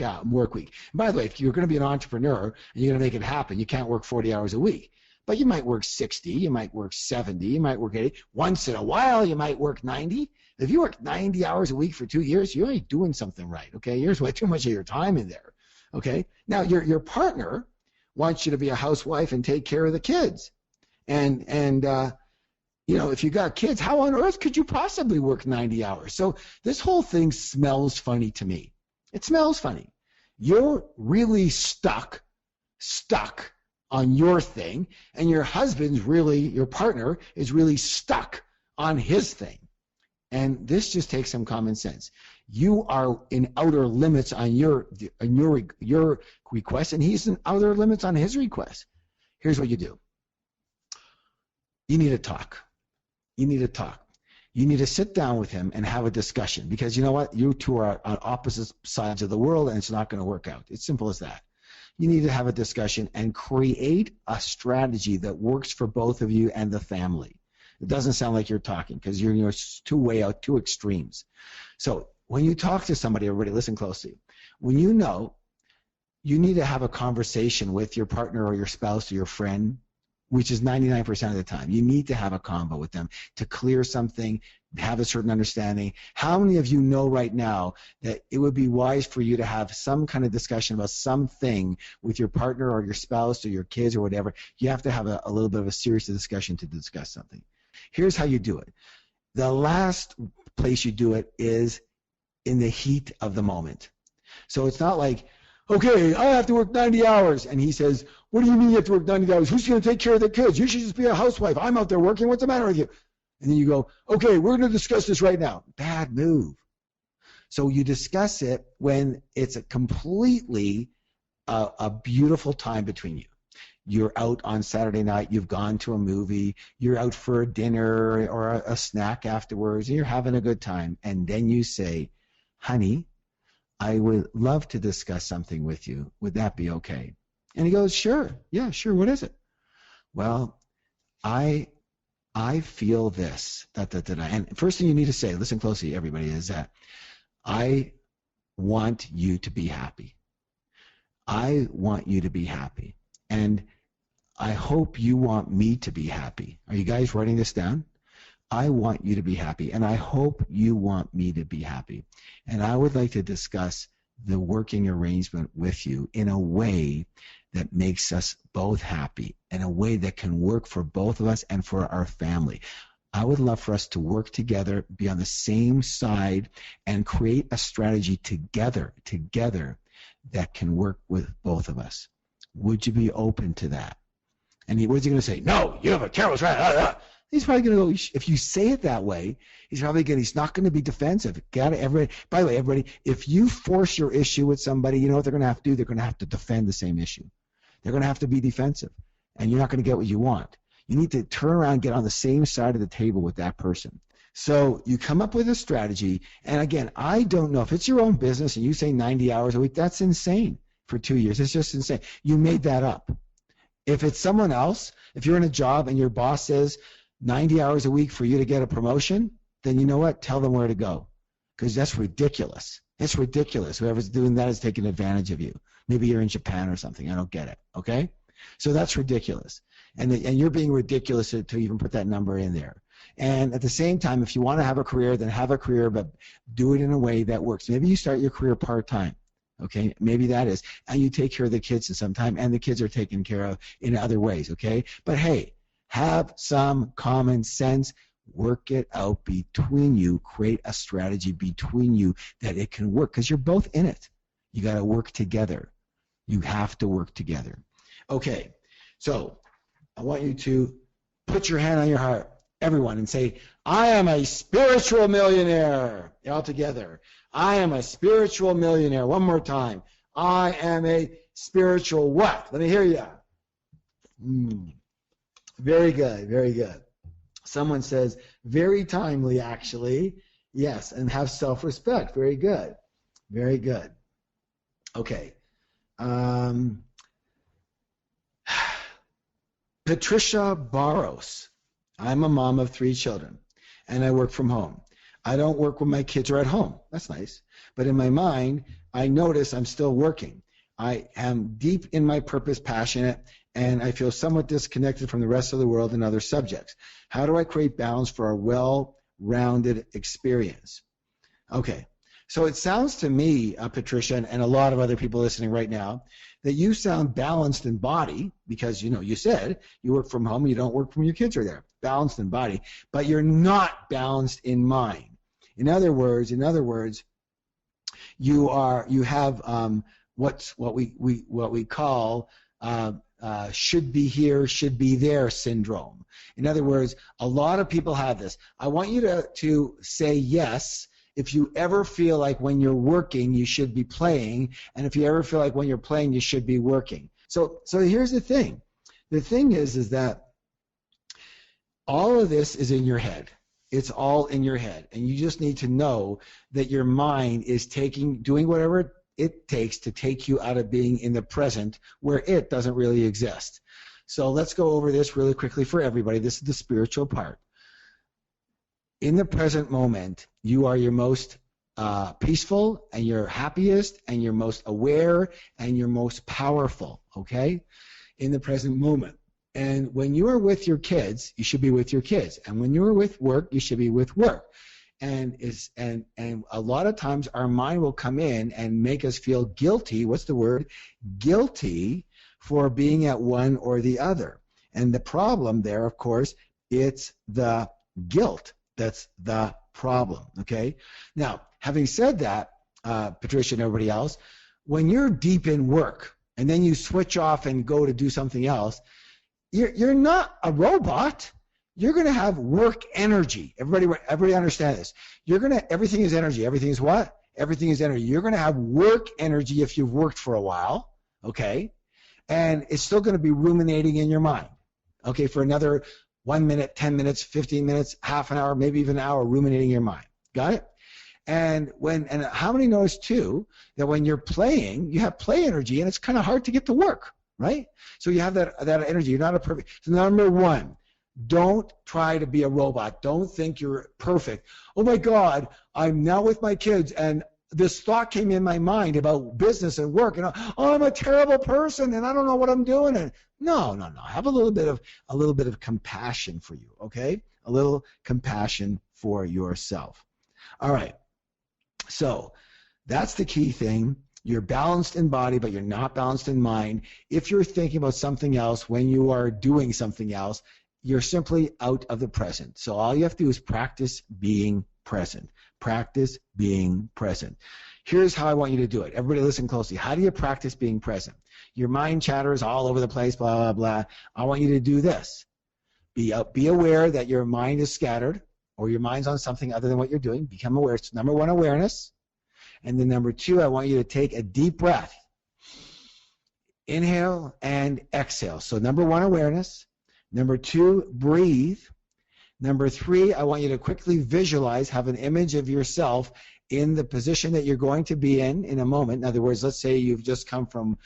B: week. And by the way, if you're going to be an entrepreneur and you're going to make it happen, you can't work 40 hours a week. But you might work 60, you might work 70, you might work 80. Once in a while, you might work 90. If you work 90 hours a week for 2 years, you ain't doing something right, okay? You're way too much of your time in there, okay? Now, your partner wants you to be a housewife and take care of the kids. And if you got kids, how on earth could you possibly work 90 hours? So this whole thing smells funny to me. It smells funny. You're really stuck on your thing, and your partner is really stuck on his thing. And this just takes some common sense. You are in outer limits on your request, and he's in outer limits on his request. Here's what you do. You need to talk. You need to sit down with him and have a discussion, because you know what? You two are on opposite sides of the world, and it's not going to work out. It's simple as that. You need to have a discussion and create a strategy that works for both of you and the family. It doesn't sound like you're talking, because you're two extremes. So when you talk to somebody, everybody listen closely. When you know you need to have a conversation with your partner or your spouse or your friend, which is 99% of the time. You need to have a convo with them to clear something, have a certain understanding. How many of you know right now that it would be wise for you to have some kind of discussion about something with your partner or your spouse or your kids or whatever? You have to have a little bit of a serious discussion to discuss something. Here's how you do it. The last place you do it is in the heat of the moment. So it's not like, okay, I have to work 90 hours. And he says, what do you mean you have to work 90 hours? Who's going to take care of the kids? You should just be a housewife. I'm out there working. What's the matter with you? And then you go, okay, we're going to discuss this right now. Bad move. So you discuss it when it's a completely a beautiful time between you. You're out on Saturday night. You've gone to a movie. You're out for a dinner or a snack afterwards. And you're having a good time. And then you say, honey, I would love to discuss something with you. Would that be okay? And he goes, sure. Yeah, sure. What is it? Well, I feel this. And first thing you need to say, listen closely, everybody, is that I want you to be happy. I want you to be happy. And I hope you want me to be happy. Are you guys writing this down? I want you to be happy, and I hope you want me to be happy. And I would like to discuss the working arrangement with you in a way that makes us both happy, in a way that can work for both of us and for our family. I would love for us to work together, be on the same side, and create a strategy together that can work with both of us. Would you be open to that? And what's he going to say? No, you have a terrible strategy. He's probably going to go, if you say it that way, he's not going to be defensive. By the way, everybody, if you force your issue with somebody, you know what they're going to have to do? They're going to have to defend the same issue. They're going to have to be defensive, and you're not going to get what you want. You need to turn around and get on the same side of the table with that person. So you come up with a strategy, and again, I don't know. If it's your own business and you say 90 hours a week, that's insane for 2 years. It's just insane. You made that up. If it's someone else, if you're in a job and your boss says 90 hours a week for you to get a promotion, then you know what? Tell them where to go, because that's ridiculous. It's ridiculous. Whoever's doing that is taking advantage of you. Maybe you're in Japan or something. I don't get it, okay? So that's ridiculous. And you're being ridiculous to even put that number in there. And at the same time, if you want to have a career, then have a career, but do it in a way that works. Maybe you start your career part-time. Okay, maybe that is. And you take care of the kids in some time, and the kids are taken care of in other ways, okay? But hey, have some common sense. Work it out between you. Create a strategy between you that it can work, because you're both in it. You got to work together. You have to work together. Okay, so I want you to put your hand on your heart, everyone, and say, I am a spiritual millionaire. All together. I am a spiritual millionaire. One more time. I am a spiritual what? Let me hear you. Very good, very good. Someone says, very timely, actually. Yes, and have self-respect. Very good. Very good. Okay. Patricia Barros. I'm a mom of 3 children, and I work from home. I don't work when my kids are at home. That's nice. But in my mind, I notice I'm still working. I am deep in my purpose, passionate, and I feel somewhat disconnected from the rest of the world and other subjects. How do I create balance for a well-rounded experience? Okay. So it sounds to me, Patricia, and a lot of other people listening right now, that you sound balanced in body because, you said you work from home, you don't work when your kids are there. Balanced in body, but you're not balanced in mind. In other words, you have what we call should be here, should be there syndrome. In other words, a lot of people have this. I want you to say yes if you ever feel like when you're working you should be playing, and if you ever feel like when you're playing you should be working. So here's the thing. The thing is that all of this is in your head. It's all in your head. And you just need to know that your mind is doing whatever it takes to take you out of being in the present where it doesn't really exist. So let's go over this really quickly for everybody. This is the spiritual part. In the present moment, you are your most peaceful and your happiest and your most aware and your most powerful, okay? In the present moment. And when you are with your kids, you should be with your kids. And when you are with work, you should be with work. And a lot of times our mind will come in and make us feel guilty. What's the word? Guilty for being at one or the other. And the problem there, of course, it's the guilt. That's the problem, okay? Now, having said that, Patricia and everybody else, when you're deep in work and then you switch off and go to do something else, you're not a robot. You're going to have work energy. Everybody understand this. Everything is energy. Everything is what? Everything is energy. You're going to have work energy if you've worked for a while, okay? And it's still going to be ruminating in your mind, okay, for another 1 minute, 10 minutes, 15 minutes, half an hour, maybe even an hour ruminating in your mind. Got it? And how many notice too that when you're playing, you have play energy and it's kind of hard to get to work, right? So you have that energy. You're not a perfect. So number one, don't try to be a robot. Don't think you're perfect. Oh my God, I'm now with my kids and this thought came in my mind about business and work, and oh, I'm a terrible person and I don't know what I'm doing. And no. Have a little bit of compassion for you, okay? A little compassion for yourself. All right. So that's the key thing. You're balanced in body, but you're not balanced in mind. If you're thinking about something else when you are doing something else, you're simply out of the present. So all you have to do is practice being present. Practice being present. Here's how I want you to do it. Everybody listen closely. How do you practice being present? Your mind chatters all over the place, blah, blah, blah. I want you to do this. Be aware that your mind is scattered or your mind's on something other than what you're doing. Become aware. It's number one, awareness. And then number two, I want you to take a deep breath. Inhale and exhale. So number one, awareness. Number two, breathe. Number three, I want you to quickly visualize, have an image of yourself in the position that you're going to be in a moment. In other words, let's say you've just come from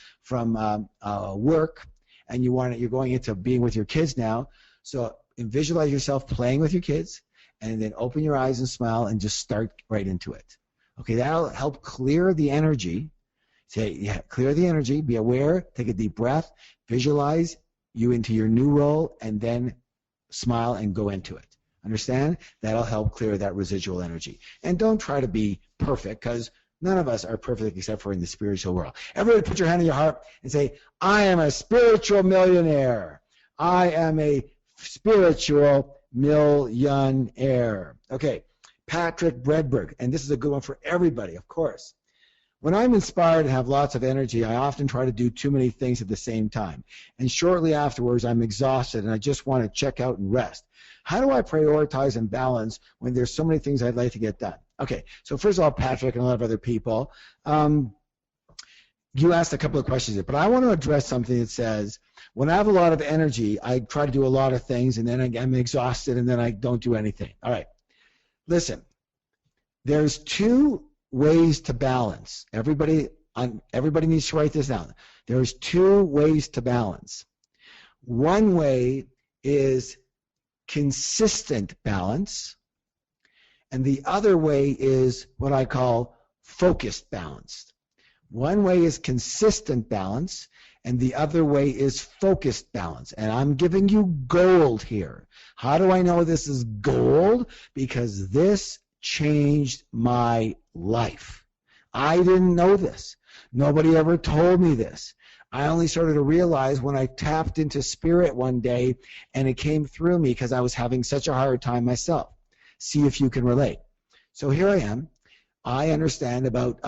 B: work and you're going into being with your kids now. So visualize yourself playing with your kids and then open your eyes and smile and just start right into it. Okay, that'll help clear the energy. Clear the energy, be aware, take a deep breath, visualize you into your new role, and then smile and go into it. Understand? That'll help clear that residual energy. And don't try to be perfect, because none of us are perfect except for in the spiritual world. Everybody put your hand on your heart and say, I am a spiritual millionaire. I am a spiritual millionaire. Okay, Patrick Bredberg, and this is a good one for everybody, of course. When I'm inspired and have lots of energy, I often try to do too many things at the same time. And shortly afterwards, I'm exhausted and I just want to check out and rest. How do I prioritize and balance when there's so many things I'd like to get done? Okay, so first of all, Patrick and a lot of other people, you asked a couple of questions here, but I want to address something that says, when I have a lot of energy, I try to do a lot of things and then I'm exhausted and then I don't do anything. All right, listen, there's two ways to balance. Everybody needs to write this down. There's two ways to balance. One way is consistent balance, and the other way is what I call focused balance. One way is consistent balance, and the other way is focused balance. And I'm giving you gold here. How do I know this is gold? Because this changed my life. I didn't know this. Nobody ever told me this. I only started to realize when I tapped into spirit one day and it came through me because I was having such a hard time myself. See if you can relate. So here I am. I understand about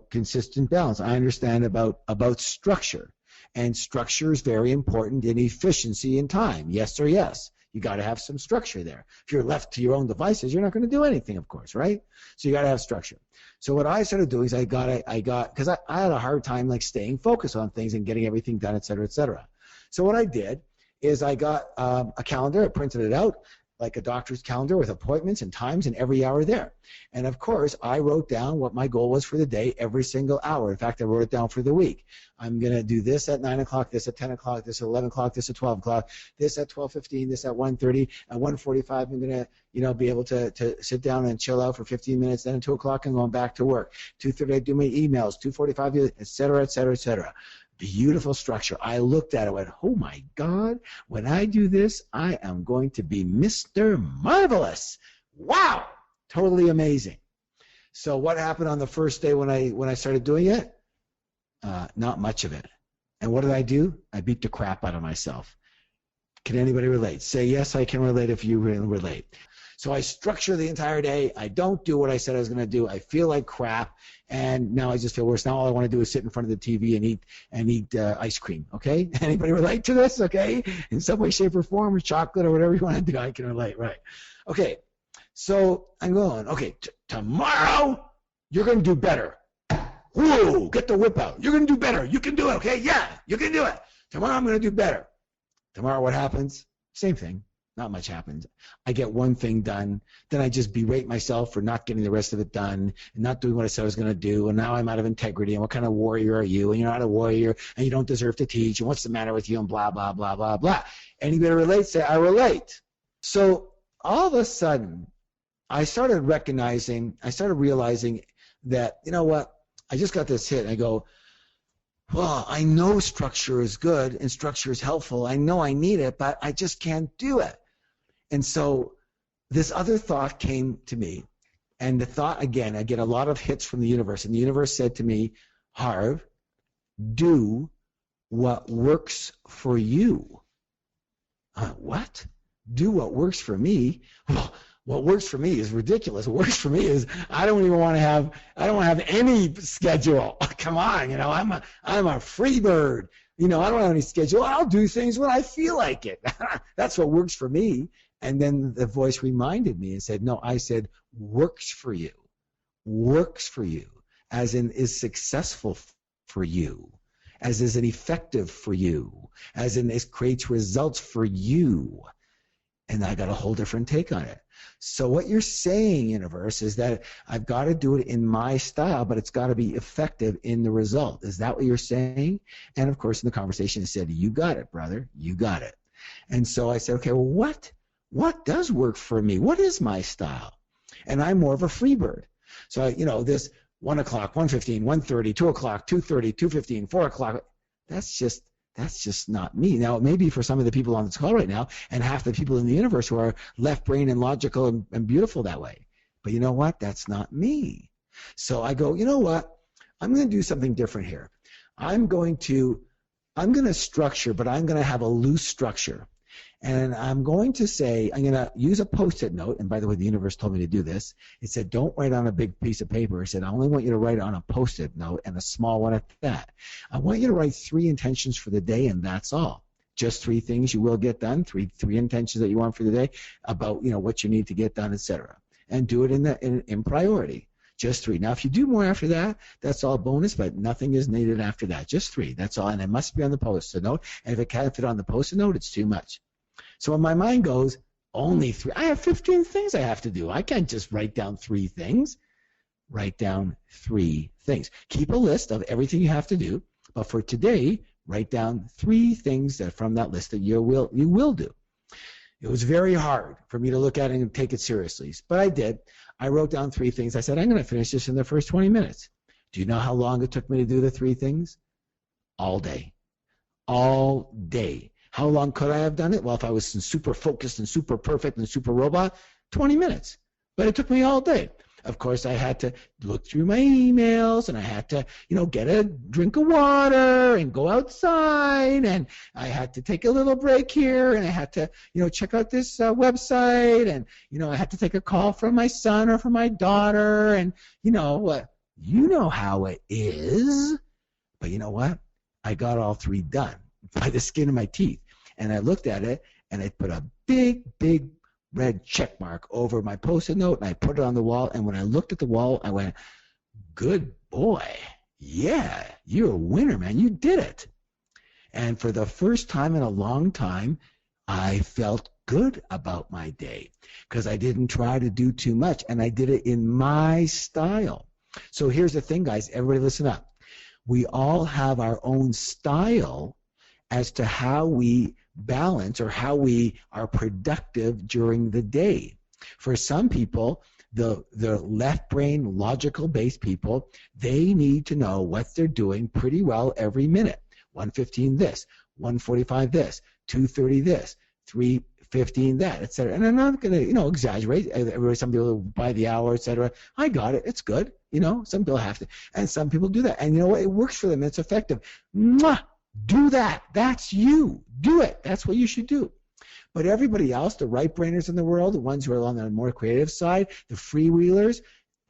B: consistent balance. I understand about structure. And structure is very important in efficiency and time. Yes or yes. You got to have some structure there. If you're left to your own devices, you're not going to do anything, of course, right? So you got to have structure. So what I started doing is I got because I had a hard time like staying focused on things and getting everything done, et cetera, et cetera. So what I did is I got a calendar, I printed it out, like a doctor's calendar with appointments and times and every hour there. And of course, I wrote down what my goal was for the day every single hour. In fact, I wrote it down for the week. I'm going to do this at 9 o'clock, this at 10 o'clock, this at 11 o'clock, this at 12 o'clock, this at 12:15, this at 1:30. At 1:45, I'm going to, be able to sit down and chill out for 15 minutes. Then at 2 o'clock, I'm going back to work. 2:30, I do my emails. 2:45, et cetera, et cetera, et cetera. Beautiful structure. I looked at it and went, oh my God, when I do this, I am going to be Mr. Marvelous. Wow, totally amazing. So what happened on the first day when I started doing it? Not much of it. And what did I do? I beat the crap out of myself. Can anybody relate? Say yes, I can relate if you relate. So I structure the entire day. I don't do what I said I was going to do. I feel like crap, and now I just feel worse. Now all I want to do is sit in front of the TV and eat ice cream. Okay? Anybody relate to this? Okay? In some way, shape, or form, or chocolate, or whatever you want to do, I can relate. Right? Okay. So I'm going. Okay. Tomorrow you're going to do better. Whoa! Get the whip out. You're going to do better. You can do it. Okay? Yeah, you can do it. Tomorrow I'm going to do better. Tomorrow what happens? Same thing. Not much happens. I get one thing done, then I just berate myself for not getting the rest of it done and not doing what I said I was going to do, and now I'm out of integrity, and what kind of warrior are you, and you're not a warrior, and you don't deserve to teach, and what's the matter with you, and blah, blah, blah, blah, blah. Anybody relate? Say, I relate. So all of a sudden, I started realizing that, you know what, I just got this hit, and I go, well, I know structure is good and structure is helpful. I know I need it, but I just can't do it. And so this other thought came to me. And the thought, again, I get a lot of hits from the universe. And the universe said to me, Harv, do what works for you. What? Do what works for me? Well, what works for me is ridiculous. What works for me is I don't want to have any schedule. Come on, I'm a free bird. I don't have any schedule. I'll do things when I feel like it. That's what works for me. And then the voice reminded me and said, no, I said works for you. Works for you, as in is successful for you, as is an effective for you, as in it creates results for you. And I got a whole different take on it. So what you're saying, universe, is that I've got to do it in my style, but it's got to be effective in the result. Is that what you're saying? And, of course, in the conversation, it said, you got it, brother. You got it. And so I said, okay, well, what does work for me? What is my style? And I'm more of a free bird. So, this 1 o'clock, 1:15, 1:30, 2 o'clock, 2:30, 2:15, 4 o'clock, that's just not me. Now, it may be for some of the people on this call right now and half the people in the universe who are left brain and logical and beautiful that way. But you know what? That's not me. So I go, you know what? I'm going to do something different here. I'm going to structure, but I'm going to have a loose structure. And I'm going to say, I'm going to use a Post-it note. And by the way, the universe told me to do this. It said, don't write on a big piece of paper. It said, I only want you to write on a Post-it note, and a small one at that. I want you to write 3 intentions for the day, and that's all. Just 3 things you will get done, three intentions that you want for the day about, what you need to get done, etc. And do it in priority. Just 3. Now, if you do more after that, that's all bonus, but nothing is needed after that. Just 3. That's all, and it must be on the Post-it note. And if it can't fit on the Post-it note, it's too much. So when my mind goes, only 3, I have 15 things I have to do. I can't just write down 3 things. Write down 3 things. Keep a list of everything you have to do, but for today, write down 3 things that from that list that you will do. It was very hard for me to look at it and take it seriously, but I did. I wrote down 3 things. I said, I'm going to finish this in the first 20 minutes. Do you know how long it took me to do the 3 things? All day. All day. How long could I have done it? Well, if I was super focused and super perfect and super robot, 20 minutes. But it took me all day. Of course, I had to look through my emails, and I had to, get a drink of water and go outside, and I had to take a little break here, and I had to, check out this website, and, I had to take a call from my son or from my daughter, and, you know how it is. But you know what? I got all 3 done by the skin of my teeth. And I looked at it, and I put a big, big red check mark over my Post-it note, and I put it on the wall. And when I looked at the wall, I went, good boy. Yeah, you're a winner, man. You did it. And for the first time in a long time, I felt good about my day because I didn't try to do too much, and I did it in my style. So here's the thing, guys. Everybody listen up. We all have our own style as to how we balance or how we are productive during the day. For some people, the left brain, logical based people, they need to know what they're doing pretty well every minute. 1:15 this, 1:45 this, 2:30 this, 3:15 that, etc. And I'm not going to, exaggerate. Some people by the hour, etc. I got it. It's good. Some people have to, and some people do that. And you know what? It works for them. It's effective. Mwah! Do that. That's you. Do it. That's what you should do. But everybody else, the right-brainers in the world, the ones who are on the more creative side, the freewheelers,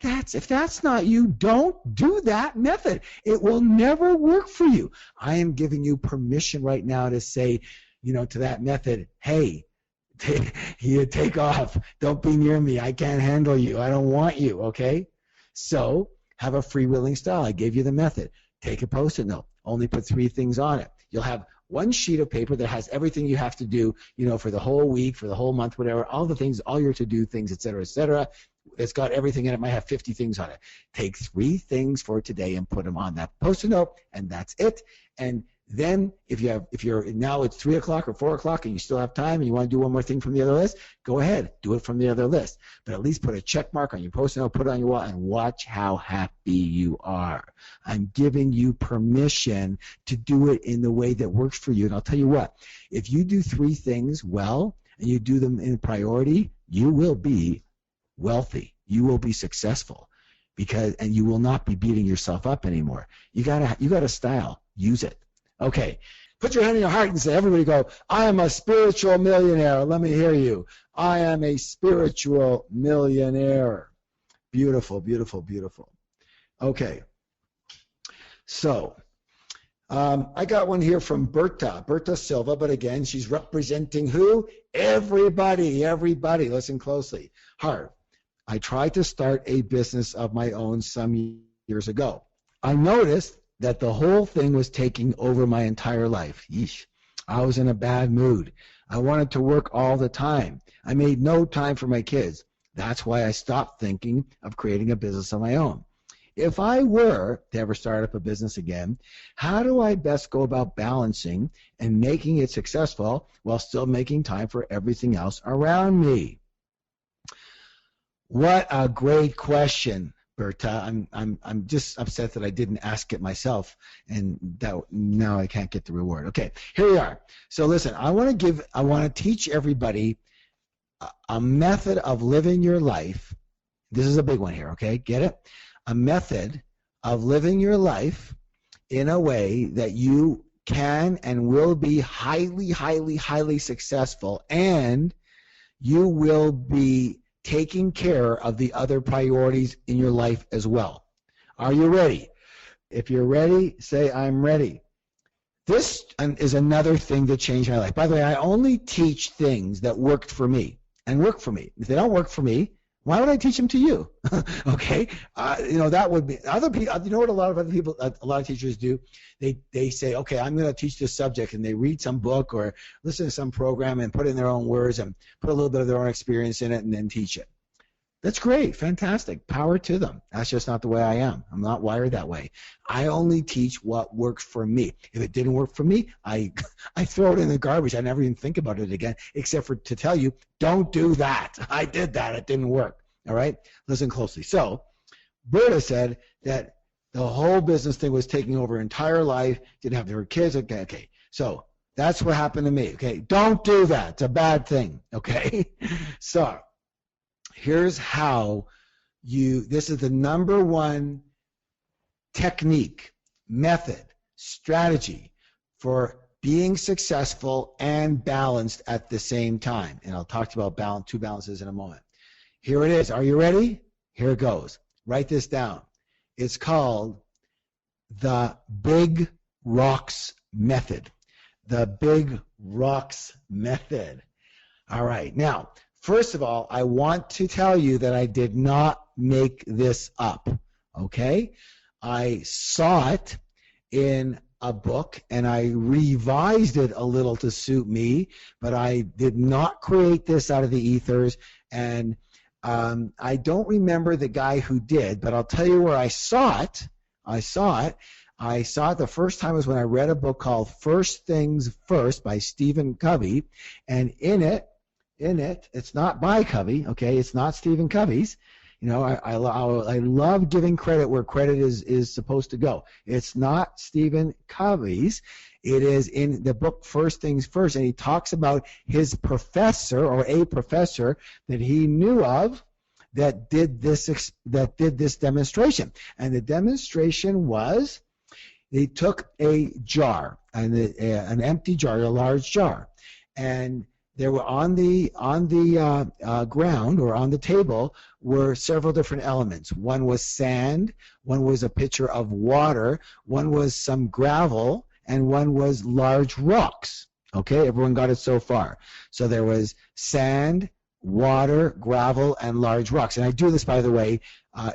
B: if that's not you, don't do that method. It will never work for you. I am giving you permission right now to say, to that method, hey, take off. Don't be near me. I can't handle you. I don't want you, okay? So have a freewheeling style. I gave you the method. Take a Post-it note. Only put 3 things on it. You'll have one sheet of paper that has everything you have to do, for the whole week, for the whole month, whatever, all the things, all your to-do things, et cetera, et cetera. It's got everything in it. It might have 50 things on it. Take 3 things for today and put them on that Post-it note, and that's it. And then if you're now it's 3 o'clock or 4 o'clock and you still have time and you want to do one more thing from the other list, go ahead, do it from the other list. But at least put a check mark on your Post-it note, put it on your wall, and watch how happy you are. I'm giving you permission to do it in the way that works for you. And I'll tell you what, if you do 3 things well and you do them in priority, you will be wealthy. You will be successful and you will not be beating yourself up anymore. You got a style. Use it. Okay, put your hand on your heart and say, everybody go, I am a spiritual millionaire. Let me hear you. I am a spiritual millionaire. Beautiful, beautiful, beautiful. Okay, so I got one here from Berta Silva, but again, she's representing who? Everybody. Listen closely. Harv, I tried to start a business of my own some years ago. I noticed that the whole thing was taking over my entire life. Yeesh. I was in a bad mood. I wanted to work all the time. I made no time for my kids. That's why I stopped thinking of creating a business of my own. If I were to ever start up a business again, how do I best go about balancing and making it successful while still making time for everything else around me? What a great question, Berta. I'm just upset that I didn't ask it myself, and that now I can't get the reward. Okay, here we are. So listen, I want to teach everybody a method of living your life. This is a big one here, okay? Get it? A method of living your life in a way that you can and will be highly, highly, highly successful, and you will be taking care of the other priorities in your life as well. Are you ready? If you're ready, say, I'm ready. This is another thing that changed my life. By the way, I only teach things that worked for me and work for me. If they don't work for me, why would I teach them to you? Okay, that would be other people. You know what a lot of teachers do? They say, okay, I'm going to teach this subject, and they read some book or listen to some program and put in their own words and put a little bit of their own experience in it and then teach it. That's great, fantastic, power to them. That's just not the way I am. I'm not wired that way. I only teach what works for me. If it didn't work for me, I throw it in the garbage. I never even think about it again, except for to tell you, don't do that. I did that. It didn't work. All right? Listen closely. So Berta said that the whole business thing was taking over her entire life, didn't have her kids. Okay. So that's what happened to me. Okay? Don't do that. It's a bad thing. Okay? So here's how this is the number one technique, method, strategy for being successful and balanced at the same time. And I'll talk to you about two balances in a moment. Here it is. Are you ready? Here it goes. Write this down. It's called the Big Rocks Method. The Big Rocks Method. All right. Now, first of all, I want to tell you that I did not make this up, okay? I saw it in a book and I revised it a little to suit me, but I did not create this out of the ethers. And I don't remember the guy who did, but I'll tell you where I saw it. I saw it the first time was when I read a book called First Things First by Stephen Covey, and in it, it's not by Covey, okay? It's not Stephen Covey's. You know, I love giving credit where credit is supposed to go. It's not Stephen Covey's. It is in the book First Things First, and he talks about his professor or a professor that he knew of that did this demonstration. And the demonstration was they took a jar, an empty jar, a large jar, and there were on the ground or on the table were several different elements. One was sand, one was a pitcher of water, one was some gravel, and one was large rocks. Okay, everyone got it so far. So there was sand, water, gravel, and large rocks. And I do this, by the way,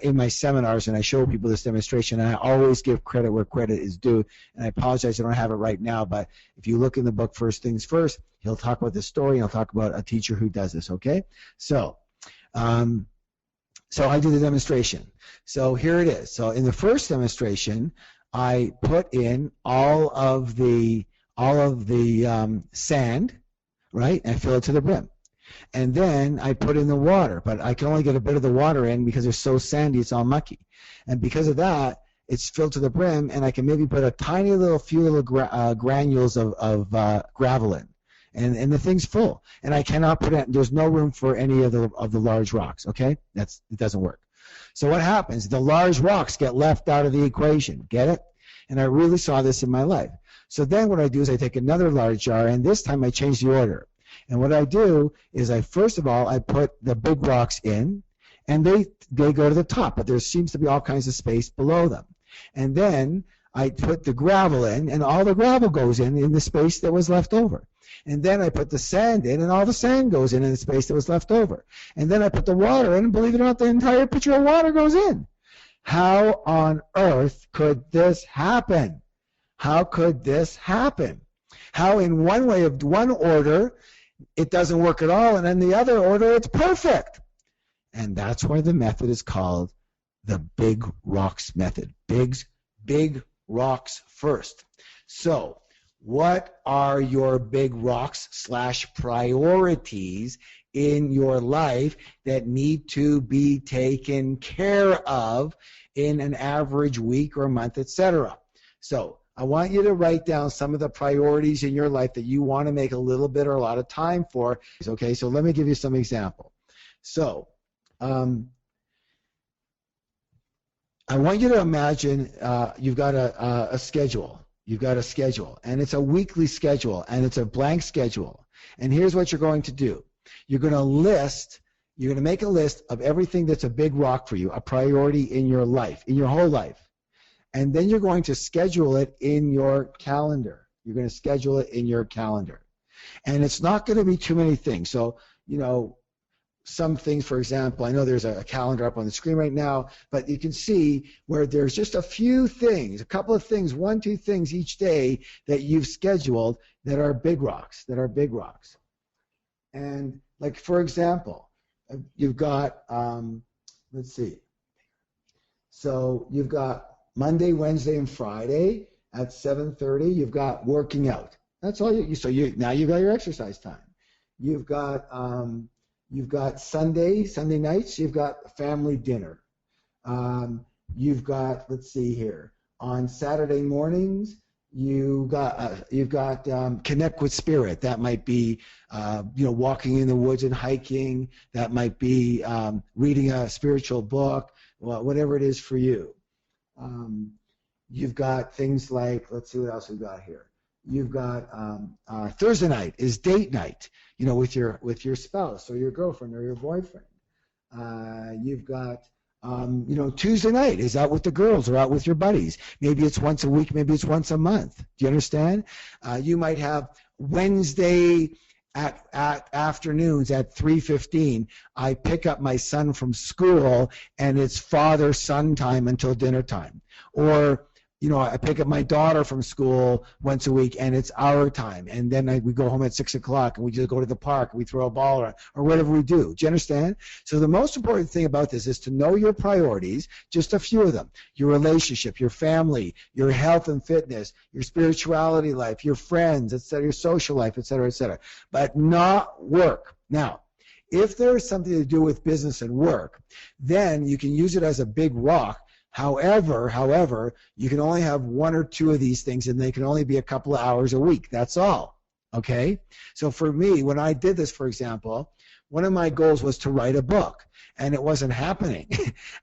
B: in my seminars, and I show people this demonstration, and I always give credit where credit is due. And I apologize I don't have it right now, but if you look in the book First Things First, he'll talk about this story, and he'll talk about a teacher who does this, okay? So I do the demonstration. So here it is. So in the first demonstration, I put in all of the sand, right, and fill it to the brim. And then I put in the water, but I can only get a bit of the water in because it's so sandy, it's all mucky. And because of that, it's filled to the brim, and I can maybe put a tiny little few little granules of gravel in. And the thing's full. And I cannot put it, there's no room for any of the large rocks, okay? It doesn't work. So what happens? The large rocks get left out of the equation. Get it? And I really saw this in my life. So then what I do is I take another large jar, and this time I change the order. And what I do is first of all, I put the big rocks in, and they go to the top, but there seems to be all kinds of space below them. And then I put the gravel in, and all the gravel goes in the space that was left over. And then I put the sand in, and all the sand goes in the space that was left over. And then I put the water in, and believe it or not, the entire pitcher of water goes in. How on earth could this happen? How could this happen? How in one order, it doesn't work at all, and in the other order, it's perfect. And that's why the method is called the Big Rocks method. Big rocks first. So what are your big rocks / priorities in your life that need to be taken care of in an average week or month, etc.? So I want you to write down some of the priorities in your life that you want to make a little bit or a lot of time for. Okay, so let me give you some example. So I want you to imagine you've got a schedule. You've got a schedule, and it's a weekly schedule, and it's a blank schedule. And here's what you're going to do. You're going to make a list of everything that's a big rock for you, a priority in your life, in your whole life. And then you're going to schedule it in your calendar. You're going to schedule it in your calendar. And it's not going to be too many things. So, you know, some things, for example, I know there's a calendar up on the screen right now, but you can see where there's just a few things, a couple of things, 1, 2 things each day that you've scheduled that are big rocks, And like, for example, you've got, let's see. So you've got Monday, Wednesday, and Friday at 7:30. You've got working out. That's all now you've got your exercise time. You've got Sunday nights. You've got family dinner. You've got, let's see here, on Saturday mornings. You've got connect with spirit. That might be walking in the woods and hiking. That might be reading a spiritual book. Whatever it is for you. You've got things like, let's see what else we've got here. You've got Thursday night is date night, with your spouse or your girlfriend or your boyfriend. You've got Tuesday night is out with the girls or out with your buddies. Maybe it's once a week, maybe it's once a month. Do you understand? You might have Wednesday at afternoons at 3:15, I pick up my son from school, and it's father-son time until dinner time. Or I pick up my daughter from school once a week, and it's our time. And then we go home at 6 o'clock, and we just go to the park, and we throw a ball around, or whatever we do. Do you understand? So the most important thing about this is to know your priorities, just a few of them. Your relationship, your family, your health and fitness, your spirituality life, your friends, etc., your social life, etc., etc. But not work. Now, if there is something to do with business and work, then you can use it as a big rock. However, you can only have one or two of these things, and they can only be a couple of hours a week. That's all. Okay? So for me, when I did this, for example, one of my goals was to write a book, and it wasn't happening.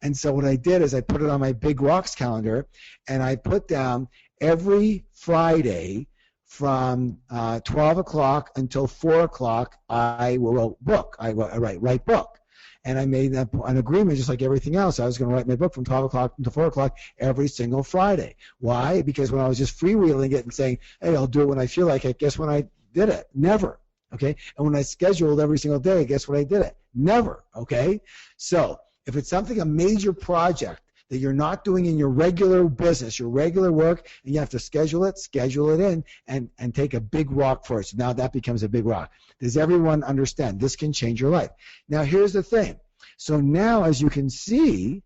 B: And so what I did is I put it on my Big Rocks calendar, and I put down every Friday from 12 o'clock until 4 o'clock, I will write book. And I made an agreement, just like everything else. I was going to write my book from 12 o'clock until 4 o'clock every single Friday. Why? Because when I was just freewheeling it and saying, hey, I'll do it when I feel like it, guess when I did it? Never. Okay? And when I scheduled every single day, guess when I did it? Never. Okay? So if it's a major project that you're not doing in your regular business, your regular work, and you have to schedule it in, and take a big rock for it. So now that becomes a big rock. Does everyone understand? This can change your life. Now here's the thing. So now as you can see,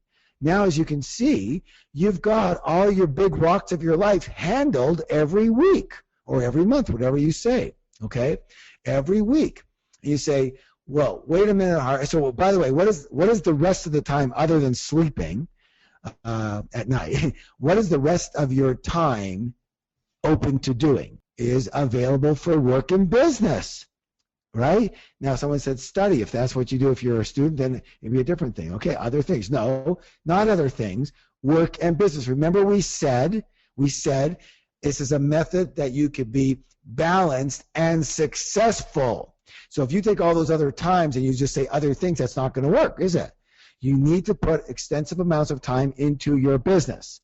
B: you've got all your big rocks of your life handled every week or every month, whatever you say, okay? Every week. And you say, well, wait a minute. So by the way, what is the rest of the time other than sleeping at night? What is the rest of your time open to doing? Is available for work and business. Right? Now, someone said study. If that's what you do if you're a student, then it'd be a different thing. Okay, other things. No, not other things. Work and business. Remember we said this is a method that you could be balanced and successful. So if you take all those other times and you just say other things, that's not going to work, is it? You need to put extensive amounts of time into your business.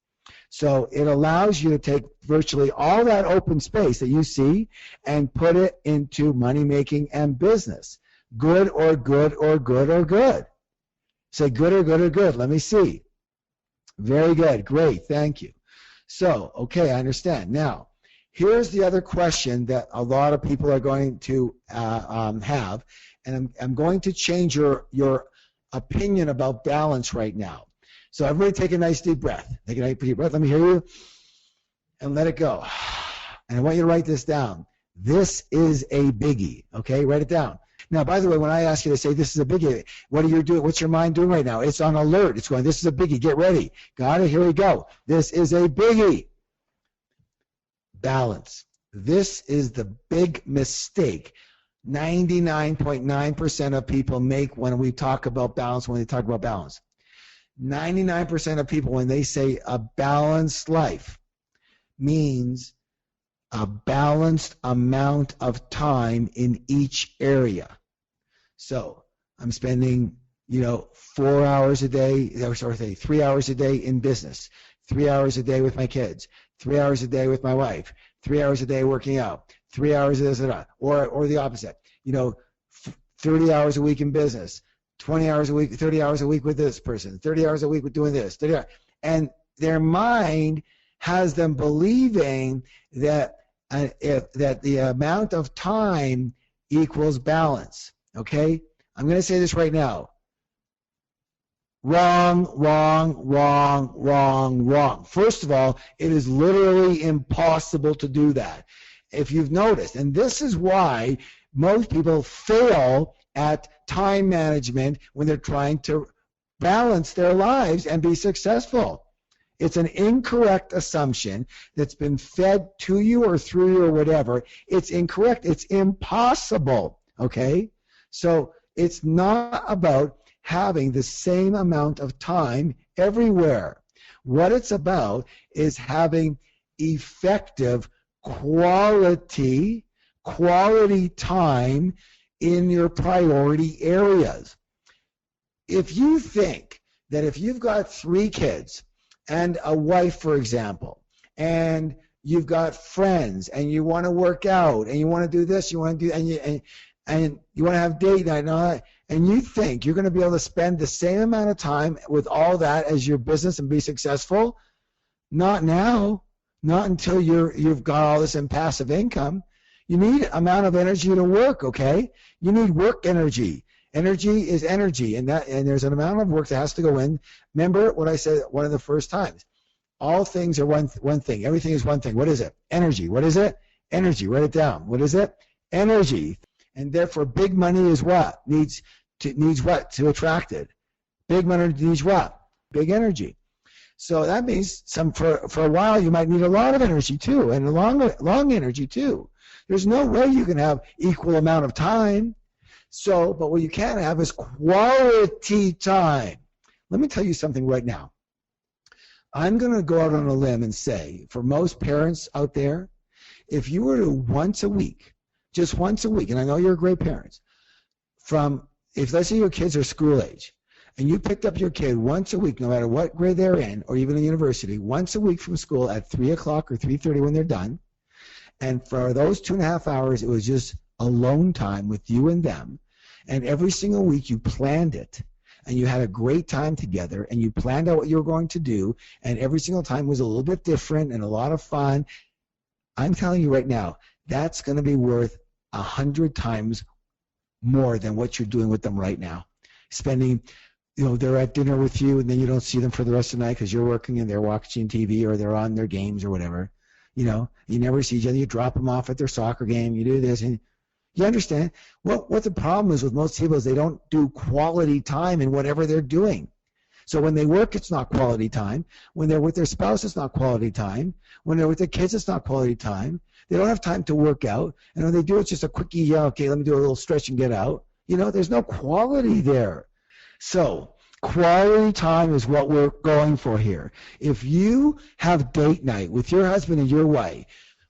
B: So it allows you to take virtually all that open space that you see and put it into money making and business. Good or good or good or good. Say good or good or good. Let me see. Very good. Great. Thank you. So, okay, I understand. Now, here's the other question that a lot of people are going to have, and I'm going to change your opinion about balance right now. So everybody take a nice deep breath. Take a nice deep breath. Let me hear you. And let it go. And I want you to write this down. This is a biggie. Okay? Write it down. Now, by the way, when I ask you to say this is a biggie, what are you doing? What's your mind doing right now? It's on alert. It's going, this is a biggie. Get ready. Got it? Here we go. This is a biggie. Balance. This is the big mistake 99.9% of people make when we talk about balance, when they talk about balance. 99% of people, when they say a balanced life, means a balanced amount of time in each area. So I'm spending, 4 hours a day, or 3 hours a day in business, 3 hours a day with my kids, 3 hours a day with my wife, 3 hours a day working out, 3 hours of this and that, or the opposite. 30 hours a week in business, 20 hours a week, 30 hours a week with this person, 30 hours a week with doing this, 30 hours. And their mind has them believing that that the amount of time equals balance. Okay? I'm going to say this right now. Wrong, wrong, wrong, wrong, wrong. First of all, it is literally impossible to do that. If you've noticed, and this is why most people fail at time management when they're trying to balance their lives and be successful. It's an incorrect assumption that's been fed to you or through you or whatever. It's incorrect. It's impossible. Okay? So it's not about having the same amount of time everywhere. What it's about is having effective quality time in your priority areas. If you think that if you've got 3 kids and a wife, for example, and you've got friends and you want to work out and you want to do this, you want to do and you want to have date night and you think you're going to be able to spend the same amount of time with all that as your business and be successful, Not now. Not until you've got all this in passive income. You need amount of energy to work, okay? You need work energy. Energy is energy, and there's an amount of work that has to go in. Remember what I said one of the first times. All things are one thing. Everything is one thing. What is it? Energy. What is it? Energy. Write it down. What is it? Energy. And therefore, big money is what? Needs what to attract it? Big money needs what? Big energy. So that means for a while you might need a lot of energy too, and long energy too. There's no way you can have equal amount of time. So, but what you can have is quality time. Let me tell you something right now. I'm going to go out on a limb and say, for most parents out there, if you were to once a week, just once a week, and I know you're great parents, if let's say your kids are school age, and you picked up your kid once a week, no matter what grade they're in, or even in university, once a week from school at 3 o'clock or 3:30 when they're done, and for those 2.5 hours, it was just alone time with you and them, and every single week you planned it, and you had a great time together, and you planned out what you were going to do, and every single time was a little bit different and a lot of fun. I'm telling you right now, that's going to be worth 100 times more than what you're doing with them right now. Spending, they're at dinner with you, and then you don't see them for the rest of the night because you're working and they're watching TV or they're on their games or whatever. You never see each other. You drop them off at their soccer game. You do this, and you understand. What the problem is with most people is they don't do quality time in whatever they're doing. So when they work, it's not quality time. When they're with their spouse, it's not quality time. When they're with their kids, it's not quality time. They don't have time to work out. And when they do, it's just a quickie, yeah, okay, let me do a little stretch and get out. There's no quality there. So quality time is what we're going for here. If you have date night with your husband and your wife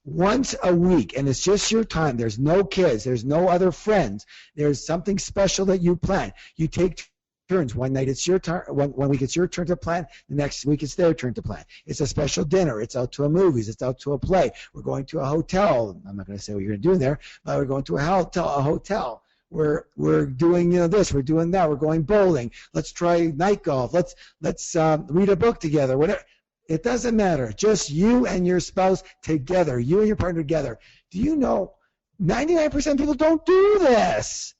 B: once a week, and it's just your time, there's no kids, there's no other friends, there's something special that you plan. You take turns. One night it's your turn, one week it's your turn to plan, the next week it's their turn to plan. It's a special dinner, it's out to a movies, it's out to a play, we're going to a hotel. I'm not going to say what you're going to do there, but we're going to a hotel. We're doing this, we're doing that, we're going bowling, let's try night golf, let's read a book together, whatever. It doesn't matter. Just you and your spouse together, you and your partner together. Do you know 99% of people don't do this?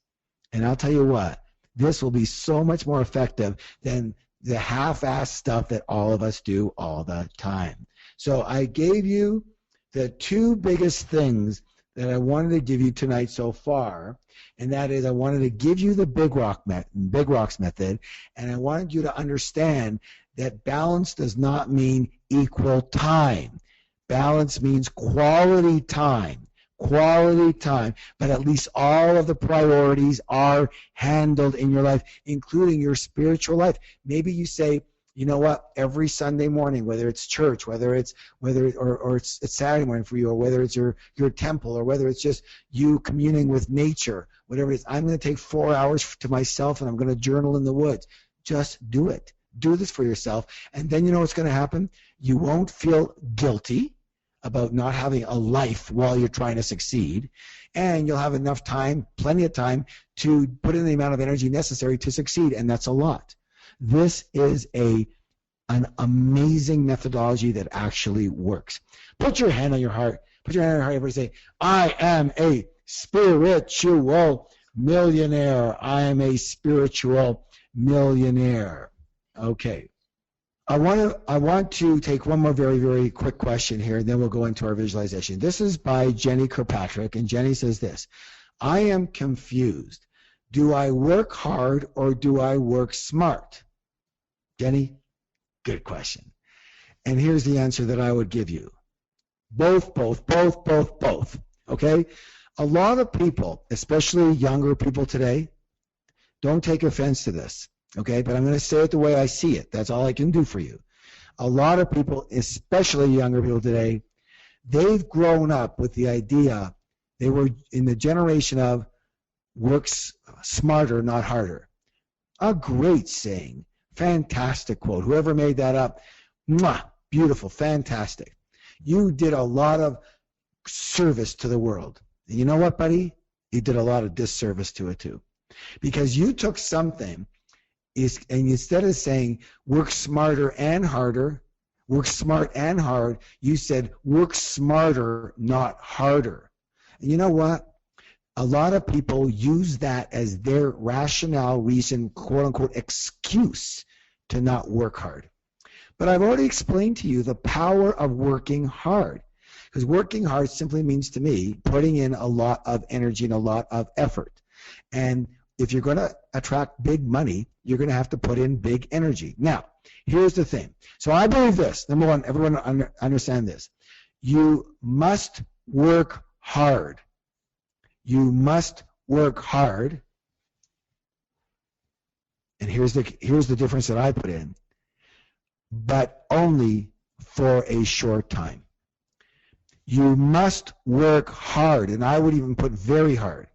B: And I'll tell you what, this will be so much more effective than the half-assed stuff that all of us do all the time. So I gave you the two biggest things that I wanted to give you tonight so far, and that is I wanted to give you the Big Rocks method, and I wanted you to understand that balance does not mean equal time. Balance means quality time. But at least all of the priorities are handled in your life, including your spiritual life. Maybe you say, you know what, every Sunday morning, whether it's church, whether it's Saturday morning for you, or whether it's your temple, or whether it's just you communing with nature, whatever it is, I'm going to take 4 hours to myself and I'm going to journal in the woods. Just do it. Do this for yourself, and then you know what's going to happen? You won't feel guilty about not having a life while you're trying to succeed, and you'll have enough time, plenty of time, to put in the amount of energy necessary to succeed, and that's a lot. This is an amazing methodology that actually works. Put your hand on your heart. Put your hand on your heart. Everybody say, I am a spiritual millionaire. I am a spiritual millionaire. Okay. I want to take one more very, very quick question here, and then we'll go into our visualization. This is by Jenny Kirkpatrick, and Jenny says this: I am confused. Do I work hard or do I work smart? Jenny, good question. And here's the answer that I would give you. Both. Okay? A lot of people, especially younger people today, don't take offense to this. Okay, but I'm going to say it the way I see it. That's all I can do for you. A lot of people, especially younger people today, they've grown up with the idea, they were in the generation of works smarter, not harder. A great saying. Fantastic quote. Whoever made that up, mwah, beautiful, fantastic. You did a lot of service to the world. And you know what, buddy? You did a lot of disservice to it too. Because you took something, and instead of saying work smarter and harder, Work smart and hard. You said work smarter, not harder. And you know what? A lot of people use that as their rationale, reason, quote unquote, excuse to not work hard. But I've already explained to you the power of working hard. Because working hard simply means to me putting in a lot of energy and a lot of effort. And if you're going to attract big money, you're going to have to put in big energy. Now, here's the thing. So I believe this. Number one, everyone understand this. You must work hard. You must work hard. And here's the difference that I put in. But only for a short time. You must work hard, and I would even put very hard.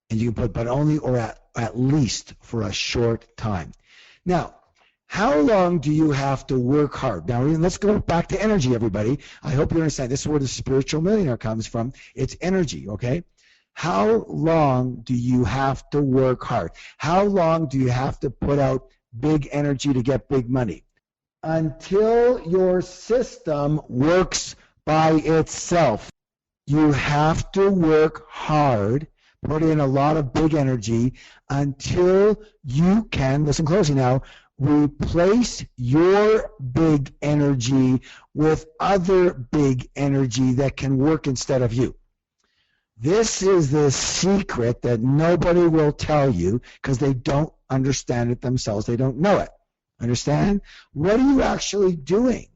B: And you can put but only or at least for a short time. Now, how long do you have to work hard? Now, let's go back to energy, everybody. I hope you understand. This is where the spiritual millionaire comes from. It's energy, okay? How long do you have to work hard? How long do you have to put out big energy to get big money? Until your system works by itself. You have to work hard, put in a lot of big energy until you can, listen closely now, replace your big energy with other big energy that can work instead of you. This is the secret that nobody will tell you because they don't understand it themselves. They don't know it. Understand? What are you actually doing?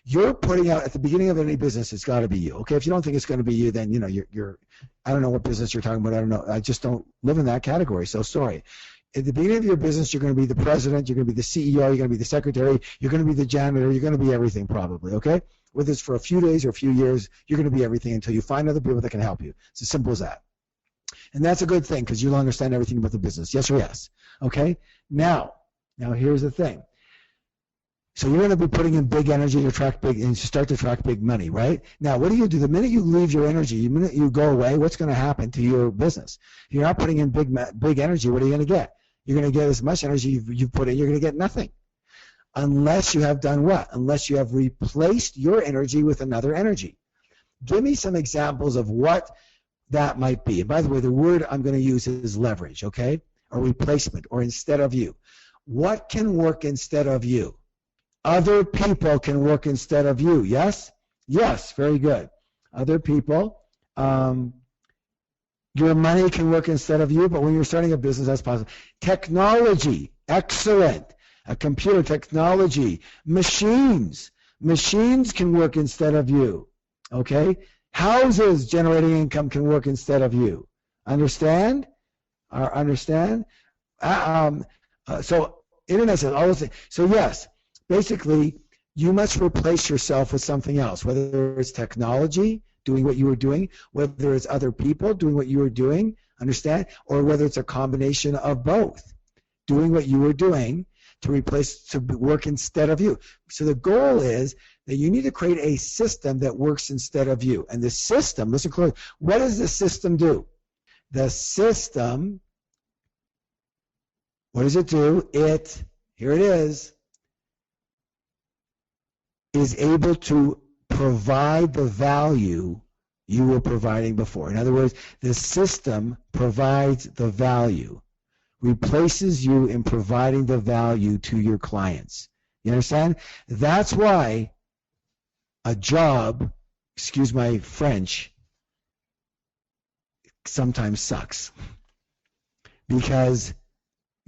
B: You're putting out at the beginning of any business. It's got to be you. Okay, if you don't think it's going to be you, then you're. I don't know what business you're talking about. I don't know. I just don't live in that category. So sorry. At the beginning of your business, you're going to be the president. You're going to be the CEO. You're going to be the secretary. You're going to be the janitor. You're going to be everything probably. Okay. Whether it's for a few days or a few years, you're going to be everything until you find other people that can help you. It's as simple as that. And that's a good thing because you'll understand everything about the business. Yes or yes. Okay. Now here's the thing. So you're going to be putting in big energy to attract big, and start to attract big money, right? Now, what do you do? The minute you leave your energy, the minute you go away, what's going to happen to your business? If you're not putting in big energy, what are you going to get? You're going to get as much energy you've put in, you're going to get nothing. Unless you have done what? Unless you have replaced your energy with another energy. Give me some examples of what that might be. And by the way, the word I'm going to use is leverage, okay? Or replacement, or instead of you. What can work instead of you? Other people can work instead of you, yes? Yes, very good. Other people. Your money can work instead of you, but when you're starting a business, that's possible. Technology, excellent. A computer, technology, machines. Machines can work instead of you, okay? Houses generating income can work instead of you. Understand? Understand? So internet says all those things. So yes. Basically, you must replace yourself with something else, whether it's technology, doing what you were doing, whether it's other people doing what you were doing, understand? Or whether it's a combination of both, doing what you were doing to work instead of you. So the goal is that you need to create a system that works instead of you. And the system, listen close, what does the system do? The system, what does it do? Here it is able to provide the value you were providing before. In other words, the system provides the value, replaces you in providing the value to your clients. You understand? That's why a job, excuse my French, sometimes sucks. Because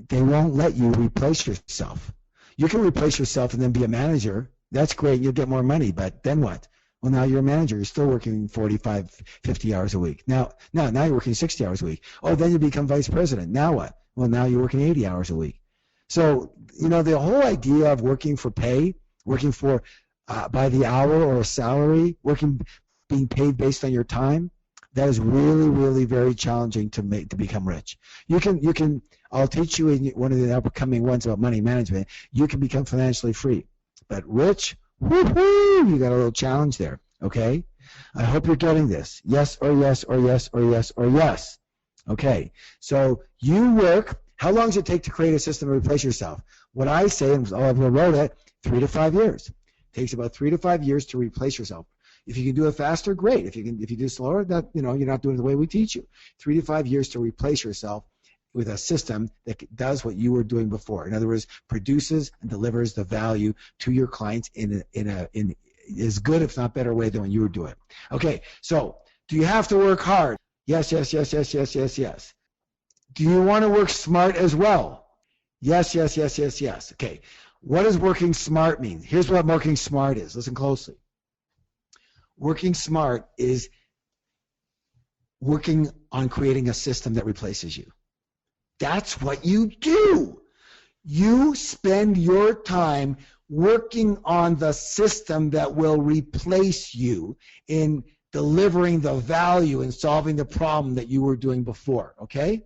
B: they won't let you replace yourself. You can replace yourself and then be a manager. That's great, you'll get more money, but then what? Well, now you're a manager. You're still working 45, 50 hours a week. Now you're working 60 hours a week. Oh, then you become vice president. Now what? Well, now you're working 80 hours a week. So, the whole idea of working for pay, working for by the hour or a salary, being paid based on your time, that is really, really very challenging to become rich. You can. I'll teach you in one of the upcoming ones about money management. You can become financially free. But rich, woohoo, you got a little challenge there, okay? I hope you're getting this. Yes or yes or yes or yes or yes. Okay, so you work. How long does it take to create a system to replace yourself? What I say, and all of you wrote it, 3 to 5 years. It takes about 3 to 5 years to replace yourself. If you can do it faster, great. If you do slower, that you're not doing it the way we teach you. 3 to 5 years to replace yourself with a system that does what you were doing before. In other words, produces and delivers the value to your clients in as good, if not better way than when you were doing it. Okay, so do you have to work hard? Yes, yes, yes, yes, yes, yes, yes. Do you want to work smart as well? Yes, yes, yes, yes, yes. Okay, what does working smart mean? Here's what working smart is. Listen closely. Working smart is working on creating a system that replaces you. That's what you do. You spend your time working on the system that will replace you in delivering the value and solving the problem that you were doing before, okay?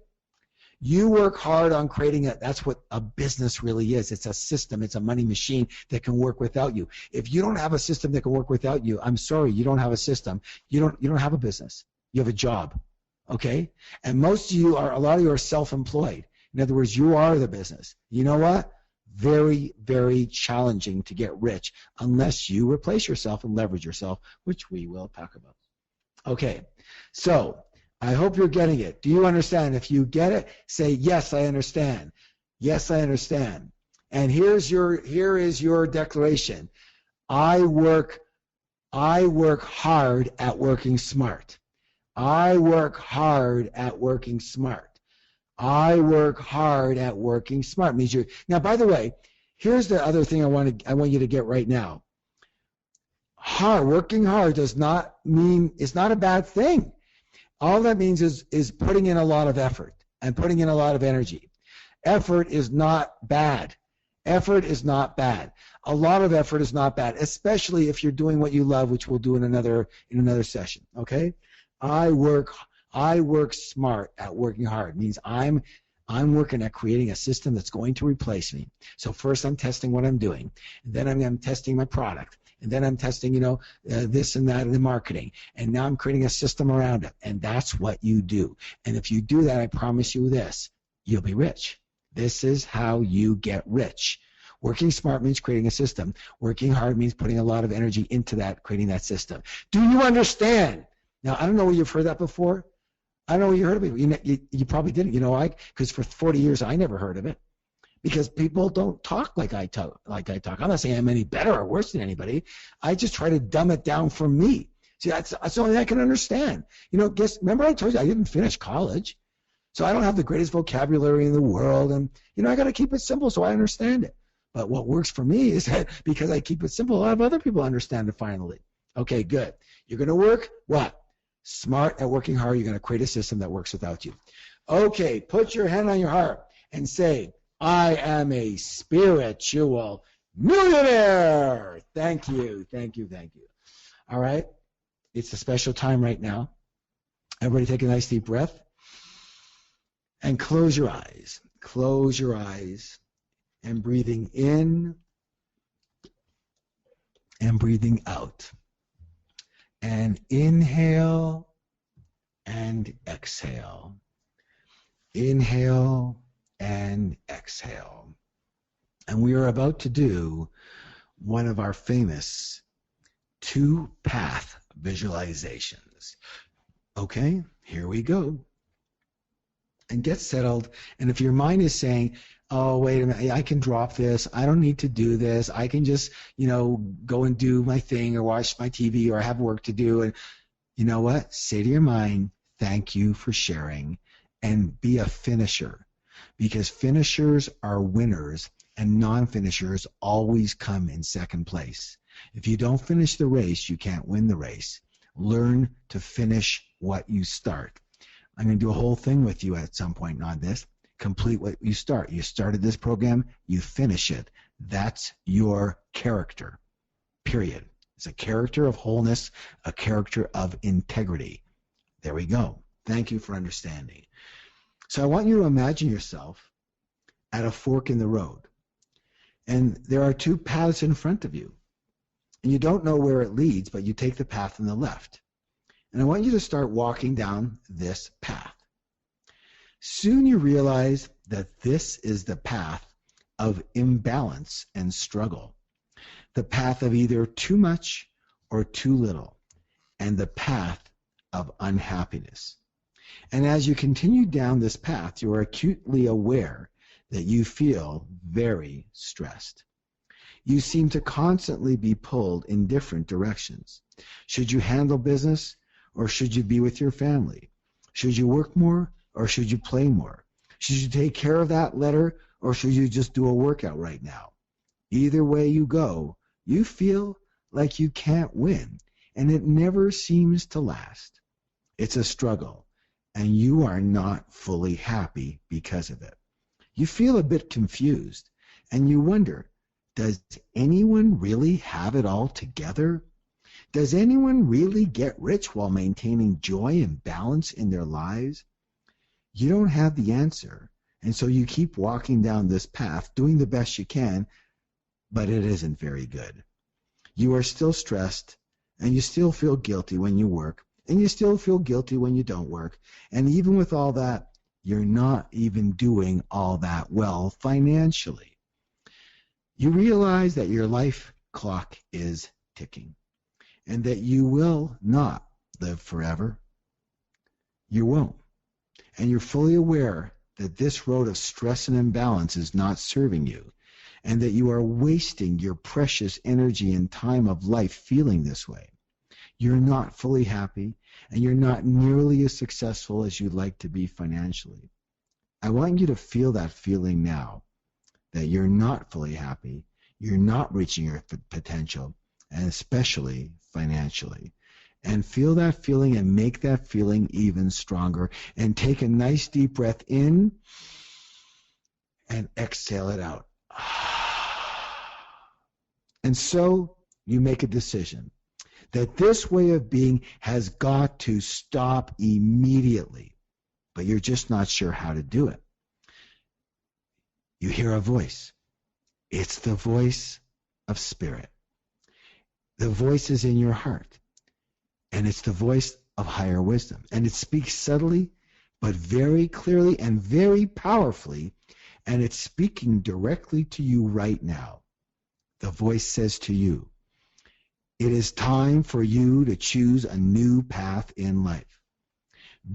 B: You work hard on creating it. That's what a business really is. It's a system. It's a money machine that can work without you. If you don't have a system that can work without you, I'm sorry, you don't have a system. You don't have a business. You have a job, okay? And a lot of you are self-employed. In other words, you are the business. You know what? Very, very challenging to get rich unless you replace yourself and leverage yourself, which we will talk about. Okay, so I hope you're getting it. Do you understand? If you get it, say, yes, I understand. Yes, I understand. And here is your declaration. I work hard at working smart. I work hard at working smart. I work hard at working smart. Means you. Now, by the way, here's the other thing I want you to get right now. Working hard does not mean it's not a bad thing. All that means is putting in a lot of effort and putting in a lot of energy. Effort is not bad. Effort is not bad. A lot of effort is not bad, especially if you're doing what you love, which we'll do in another session. Okay? I work smart at working hard. It means I'm working at creating a system that's going to replace me. So first I'm testing what I'm doing, and then I'm testing my product, and then I'm testing this and that in the marketing, and now I'm creating a system around it, and that's what you do. And if you do that, I promise you this, you'll be rich. This is how you get rich. Working smart means creating a system. Working hard means putting a lot of energy into that, creating that system. Do you understand? Now, I don't know where you've heard that before. I don't know where you heard of it. You probably didn't. Because for 40 years I never heard of it. Because people don't talk like I talk. I'm not saying I'm any better or worse than anybody. I just try to dumb it down for me. See, that's the only thing I can understand. Remember I told you I didn't finish college. So I don't have the greatest vocabulary in the world. And, I got to keep it simple so I understand it. But what works for me is that because I keep it simple, a lot of other people understand it finally. Okay, good. You're going to work what? Smart at working hard. You're going to create a system that works without you. Okay, put your hand on your heart and say, I am a spiritual millionaire. Thank you, thank you, thank you. All right, it's a special time right now. Everybody take a nice deep breath and close your eyes. Close your eyes and breathing in and breathing out. And inhale and exhale. Inhale and exhale. And we are about to do one of our famous two-path visualizations. Okay, here we go. And get settled. And if your mind is saying, oh, wait a minute, I can drop this. I don't need to do this. I can just, go and do my thing or watch my TV or have work to do. And you know what? Say to your mind, thank you for sharing, and be a finisher. Because finishers are winners and non-finishers always come in second place. If you don't finish the race, you can't win the race. Learn to finish what you start. I'm going to do a whole thing with you at some point on this. Complete what you start. You started this program, you finish it. That's your character, period. It's a character of wholeness, a character of integrity. There we go. Thank you for understanding. So I want you to imagine yourself at a fork in the road. And there are two paths in front of you. And you don't know where it leads, but you take the path on the left. And I want you to start walking down this path. Soon you realize that this is the path of imbalance and struggle. the path of either too much or too little, and the path of unhappiness. And as you continue down this path, you are acutely aware that you feel very stressed. You seem to constantly be pulled in different directions. Should you handle business, or should you be with your family? Should you work more, or should you play more? Should you take care of that letter, or should you just do a workout right now? Either way you go, you feel like you can't win, and it never seems to last. It's a struggle, and you are not fully happy because of it. You feel a bit confused, and you wonder, does anyone really have it all together? Does anyone really get rich while maintaining joy and balance in their lives? You don't have the answer, and so you keep walking down this path, doing the best you can, but it isn't very good. You are still stressed, and you still feel guilty when you work, and you still feel guilty when you don't work, and even with all that, you're not even doing all that well financially. You realize that your life clock is ticking, and that you will not live forever. You won't. And you're fully aware that this road of stress and imbalance is not serving you, and that you are wasting your precious energy and time of life feeling this way. You're not fully happy, and you're not nearly as successful as you'd like to be financially. I want you to feel that feeling now, that you're not fully happy, you're not reaching your potential, and especially financially. And feel that feeling and make that feeling even stronger. And take a nice deep breath in and exhale it out. And so you make a decision that this way of being has got to stop immediately, but you're just not sure how to do it. You hear a voice. It's the voice of Spirit. The voice is in your heart, and it's the voice of higher wisdom. And it speaks subtly, but very clearly and very powerfully, and it's speaking directly to you right now. The voice says to you, it is time for you to choose a new path in life.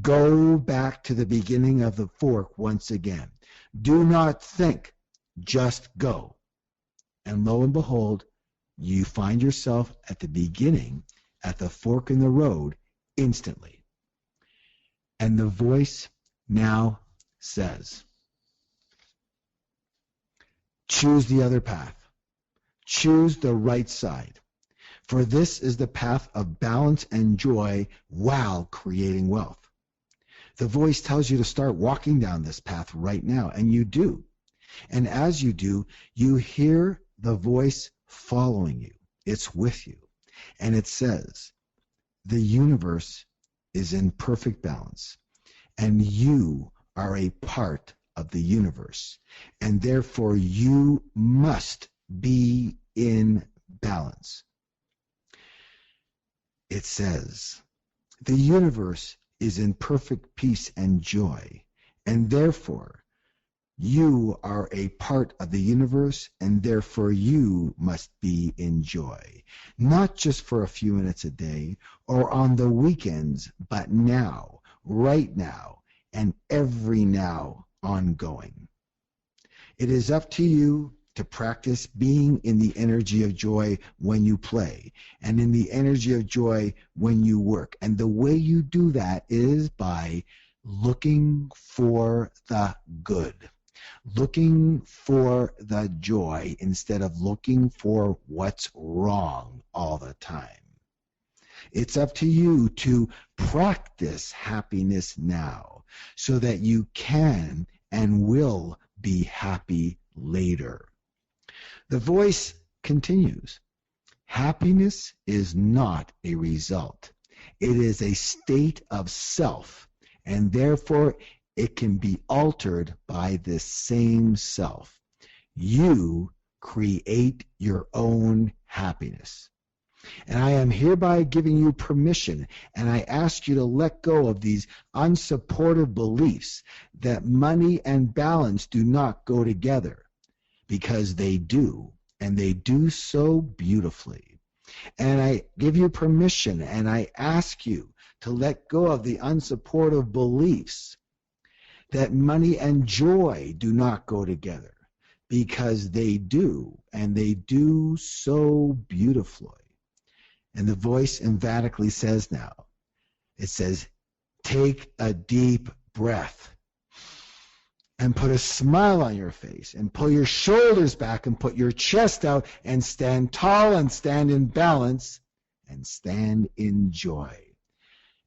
B: Go back to the beginning of the fork once again. Do not think, just go. And lo and behold, you find yourself at the beginning, at the fork in the road, instantly. And the voice now says, choose the other path. Choose the right side. For this is the path of balance and joy while creating wealth. The voice tells you to start walking down this path right now, and you do. And as you do, you hear the voice following you. It's with you. And it says, the universe is in perfect balance, and you are a part of the universe, and therefore you must be in balance. It says, the universe is in perfect peace and joy, and therefore you are a part of the universe, and therefore you must be in joy, not just for a few minutes a day or on the weekends, but now, right now, and every now ongoing. It is up to you to practice being in the energy of joy when you play, and in the energy of joy when you work. And the way you do that is by looking for the good, looking for the joy instead of looking for what's wrong all the time. It's up to you to practice happiness now so that you can and will be happy later. The voice continues, happiness is not a result. It is a state of self, and therefore it can be altered by this same self. You create your own happiness. And I am hereby giving you permission, and I ask you to let go of these unsupportive beliefs that money and balance do not go together, because they do, and they do so beautifully. And I give you permission and I ask you to let go of the unsupportive beliefs that money and joy do not go together, because they do, and they do so beautifully. And the voice emphatically says now, it says, take a deep breath and put a smile on your face and pull your shoulders back and put your chest out and stand tall and stand in balance and stand in joy.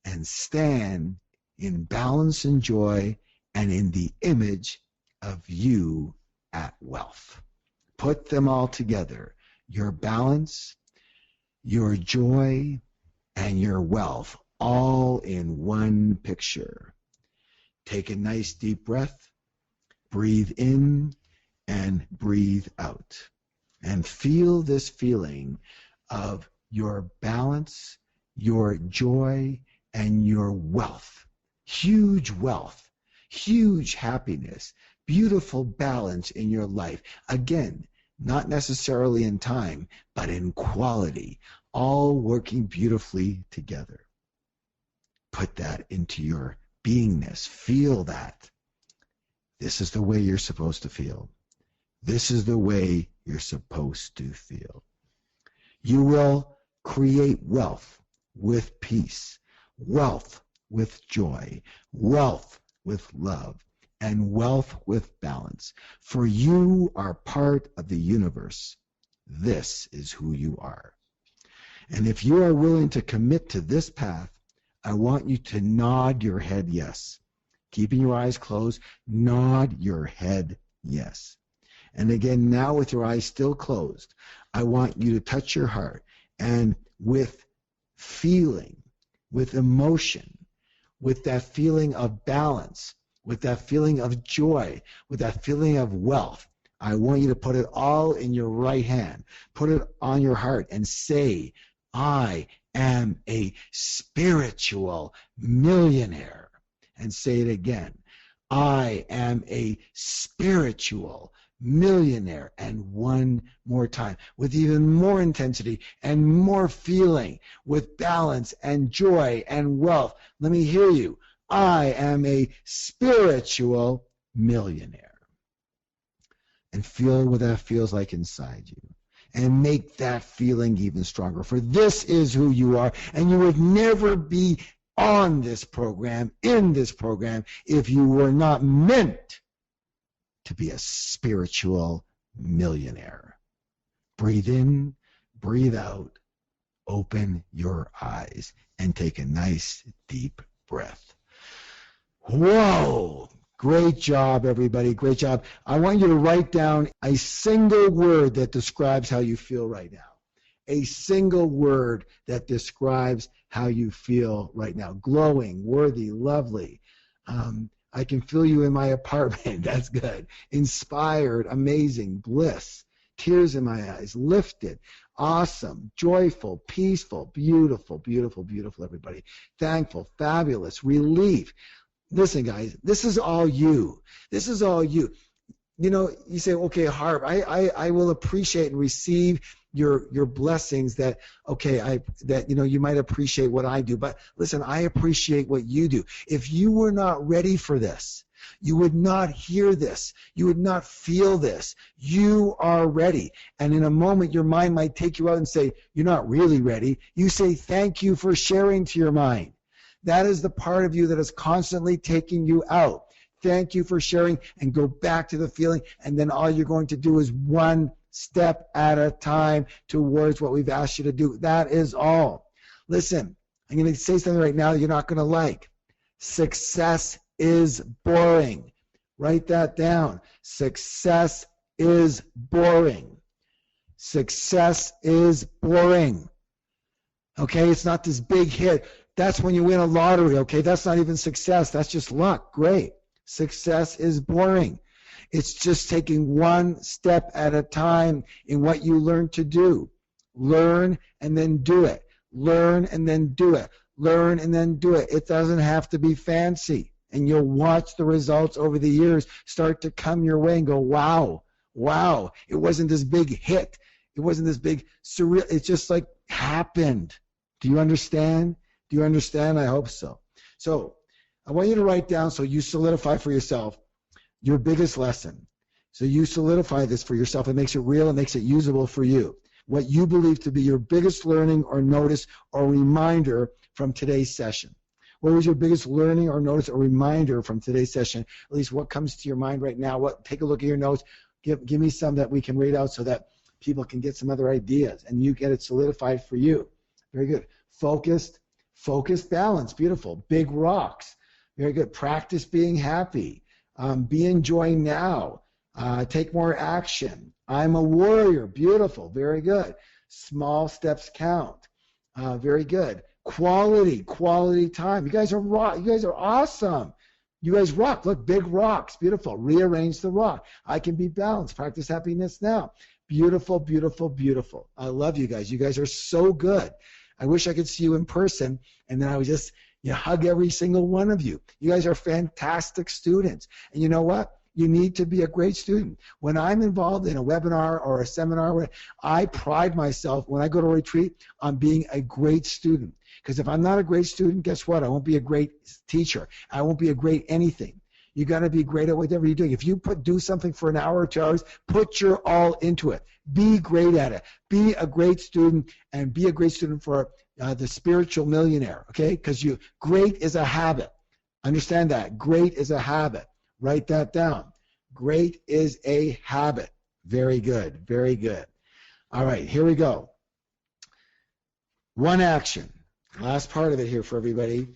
B: And stand in balance and joy and in the image of you at wealth. Put them all together. Your balance, your joy, and your wealth all in one picture. Take a nice deep breath. Breathe in and breathe out. And feel this feeling of your balance, your joy, and your wealth. Huge wealth, huge happiness, beautiful balance in your life. Again, not necessarily in time, but in quality, all working beautifully together. Put that into your beingness. Feel that. This is the way you're supposed to feel. This is the way you're supposed to feel. You will create wealth with peace, wealth with joy, wealth with love, and wealth with balance. For you are part of the universe. This is who you are. And if you are willing to commit to this path, I want you to nod your head yes. Keeping your eyes closed, nod your head yes. And again, now with your eyes still closed, I want you to touch your heart and with feeling, with emotion, with that feeling of balance, with that feeling of joy, with that feeling of wealth, I want you to put it all in your right hand. Put it on your heart and say, I am a spiritual millionaire. And say it again. I am a spiritual millionaire. And one more time, with even more intensity and more feeling, with balance and joy and wealth. Let me hear you. I am a spiritual millionaire. And feel what that feels like inside you. And make that feeling even stronger. For this is who you are. And you would never be on this program, in this program, if you were not meant to be a spiritual millionaire. Breathe in, breathe out, open your eyes, and take a nice deep breath. Whoa! Great job, everybody. Great job. I want you to write down a single word that describes how you feel right now. A single word that describes how you feel right now. Glowing, worthy, lovely. I can feel you in my apartment. That's good. Inspired, amazing, bliss, tears in my eyes, lifted, awesome, joyful, peaceful, beautiful, beautiful, beautiful, everybody. Thankful, fabulous, relief. Listen, guys, this is all you. This is all you. You know, you say, okay, Harp, I will appreciate and receive your blessings that, okay, that, you know, you might appreciate what I do, but listen, I appreciate what you do. If you were not ready for this, you would not hear this. You would not feel this. You are ready. And in a moment, your mind might take you out and say, you're not really ready. You say, thank you for sharing to your mind. That is the part of you that is constantly taking you out. Thank you for sharing, and go back to the feeling, and then all you're going to do is one step at a time towards what we've asked you to do. That is all. Listen, I'm going to say something right now that you're not going to like. Success is boring. Write that down. Success is boring. Success is boring. Okay, it's not this big hit. That's when you win a lottery, okay? That's not even success. That's just luck. Great. Success is boring. It's just taking one step at a time in what you learn to do. Learn and then do it. Learn and then do it. Learn and then do it. It doesn't have to be fancy. And you'll watch the results over the years start to come your way and go, wow, wow, it wasn't this big hit. It wasn't this big surreal. It just like happened. Do you understand? Do you understand? I hope so. So I want you to write down so you solidify for yourself your biggest lesson. So you solidify this for yourself. It makes it real. It makes it usable for you. What you believe to be your biggest learning or notice or reminder from today's session. What was your biggest learning or notice or reminder from today's session? At least what comes to your mind right now? Take a look at your notes. Give me some that we can read out so that people can get some other ideas and you get it solidified for you. Very good. Focused, balance. Beautiful. Big rocks. Very good. Practice being happy. Be enjoying now. Take more action. I'm a warrior. Beautiful. Very good. Small steps count. Very good. Quality time. You guys are rock. You guys are awesome. You guys rock. Look, big rocks. Beautiful. Rearrange the rock. I can be balanced. Practice happiness now. Beautiful, beautiful, beautiful. I love you guys. You guys are so good. I wish I could see you in person, and then I would just hug every single one of you. You guys are fantastic students. And you know what? You need to be a great student. When I'm involved in a webinar or a seminar, I pride myself when I go to a retreat on being a great student. Because if I'm not a great student, guess what? I won't be a great teacher. I won't be a great anything. You got to be great at whatever you're doing. If you do something for an hour or 2 hours, put your all into it. Be great at it. Be a great student, and be a great student for the spiritual millionaire, okay? Because great is a habit. Understand that. Great is a habit. Write that down. Great is a habit. Very good. Very good. All right, here we go. One action. Last part of it here for everybody.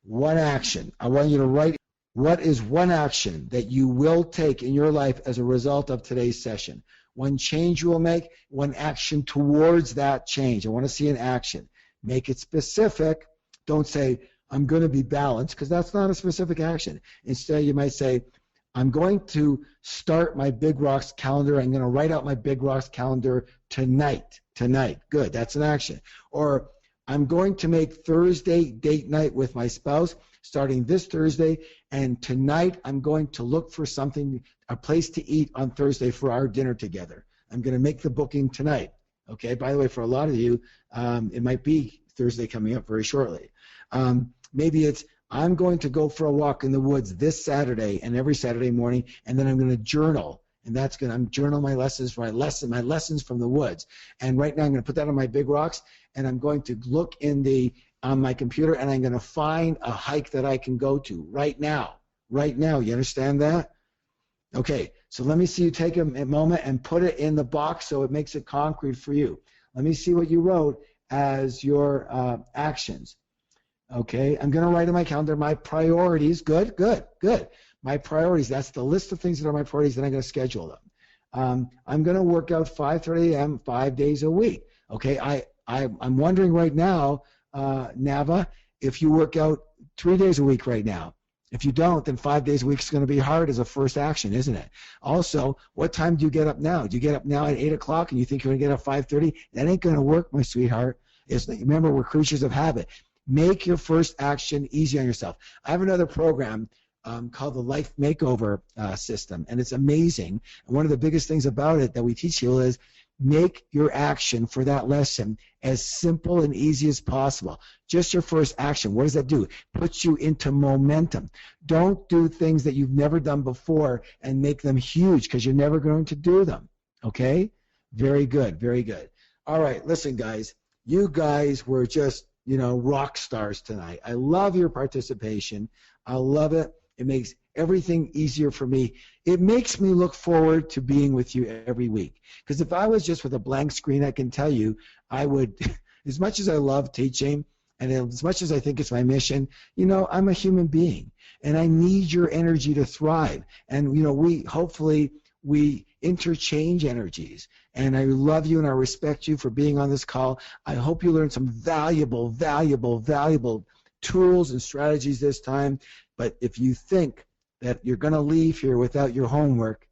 B: One action. I want you to write. What is one action that you will take in your life as a result of today's session? One change you will make, one action towards that change. I want to see an action. Make it specific. Don't say, I'm going to be balanced, because that's not a specific action. Instead, you might say, I'm going to start my Big Rocks calendar. I'm going to write out my Big Rocks calendar tonight. Tonight. Good. That's an action. Or I'm going to make Thursday date night with my spouse starting this Thursday, and tonight I'm going to look for something, a place to eat on Thursday for our dinner together. I'm going to make the booking tonight. Okay, by the way, for a lot of you, it might be Thursday coming up very shortly. Maybe it's, I'm going to go for a walk in the woods this Saturday and every Saturday morning, and then I'm going to journal. And that's going to, I'm journal my lessons from my lessons from the woods. And right now I'm going to put that on my Big Rocks, and I'm going to look on my computer, and I'm going to find a hike that I can go to right now. Right now. You understand that? Okay. So let me see you take a moment and put it in the box so it makes it concrete for you. Let me see what you wrote as your actions. Okay. I'm going to write in my calendar my priorities. Good, good, good. My priorities, that's the list of things that are my priorities, and I'm going to schedule them. I'm going to work out 5:30 a.m. 5 days a week. Okay, I'm wondering right now, Nava, if you work out 3 days a week right now. If you don't, then 5 days a week is going to be hard as a first action, isn't it? Also, what time do you get up now? Do you get up now at 8 o'clock and you think you're going to get up 5:30? That ain't going to work, my sweetheart. Remember, we're creatures of habit. Make your first action easy on yourself. I have another program called the Life Makeover System, and it's amazing. And one of the biggest things about it that we teach you is make your action for that lesson as simple and easy as possible. Just your first action. What does that do? It puts you into momentum. Don't do things that you've never done before and make them huge, because you're never going to do them. Okay? Very good. Very good. All right. Listen, guys. You guys were just, rock stars tonight. I love your participation. I love it. It makes everything easier for me. It makes me look forward to being with you every week. Because if I was just with a blank screen, I can tell you, I would, as much as I love teaching, and as much as I think it's my mission, I'm a human being, and I need your energy to thrive. And, we interchange energies. And I love you and I respect you for being on this call. I hope you learned some valuable, valuable, valuable tools and strategies this time. But if you think that you're going to leave here without your homework,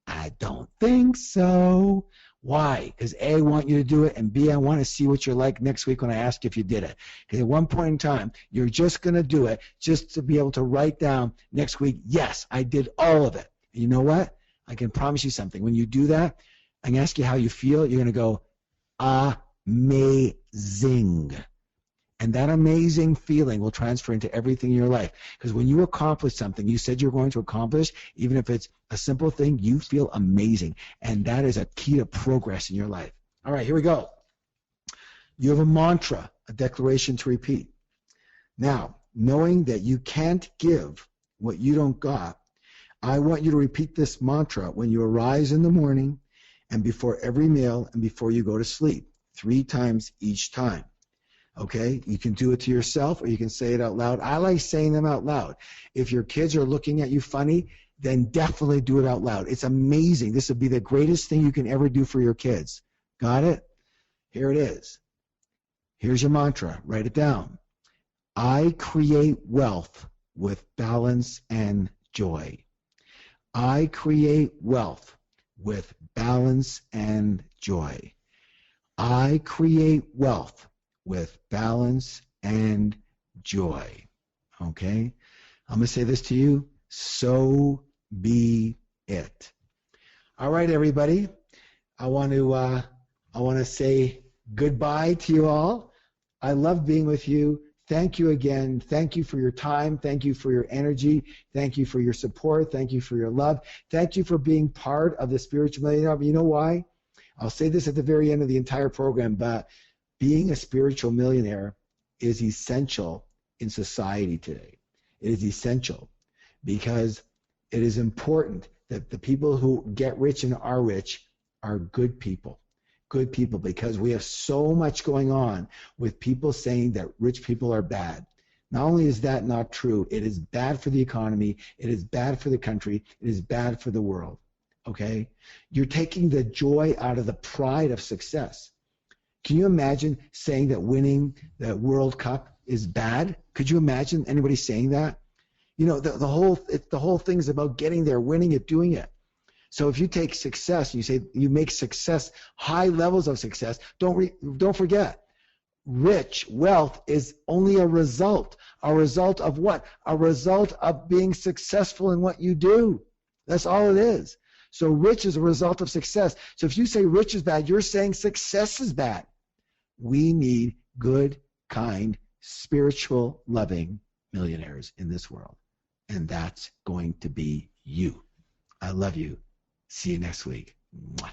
B: I don't think so. Why? Because A, I want you to do it, and B, I want to see what you're like next week when I ask if you did it. Because at one point in time, you're just going to do it just to be able to write down next week, yes, I did all of it. And you know what? I can promise you something. When you do that, and ask you how you feel, you're going to go, amazing. And that amazing feeling will transfer into everything in your life. Because when you accomplish something you said you're going to accomplish, even if it's a simple thing, you feel amazing. And that is a key to progress in your life. All right, here we go. You have a mantra, a declaration to repeat. Now, knowing that you can't give what you don't got, I want you to repeat this mantra when you arise in the morning and before every meal and before you go to sleep, 3 times each time. Okay? You can do it to yourself or you can say it out loud. I like saying them out loud. If your kids are looking at you funny, then definitely do it out loud. It's amazing. This would be the greatest thing you can ever do for your kids. Got it? Here it is. Here's your mantra. Write it down. I create wealth with balance and joy. I create wealth with balance and joy. I create wealth with balance and joy. Okay? I'm going to say this to you. So be it. All right, everybody. I want to say goodbye to you all. I love being with you. Thank you again. Thank you for your time. Thank you for your energy. Thank you for your support. Thank you for your love. Thank you for being part of the Spiritual Millionaire. You know why? I'll say this at the very end of the entire program, but being a spiritual millionaire is essential in society today. It is essential because it is important that the people who get rich and are rich are good people. Good people, because we have so much going on with people saying that rich people are bad. Not only is that not true, it is bad for the economy, it is bad for the country, it is bad for the world. Okay? You're taking the joy out of the pride of success. Can you imagine saying that winning the World Cup is bad? Could you imagine anybody saying that? You know, the whole thing is about getting there, winning it, doing it. So if you take success and you say you make success, high levels of success, don't forget, rich wealth is only a result. A result of what? A result of being successful in what you do. That's all it is. So rich is a result of success. So if you say rich is bad, you're saying success is bad. We need good, kind, spiritual, loving millionaires in this world. And that's going to be you. I love you. See you next week. Mwah.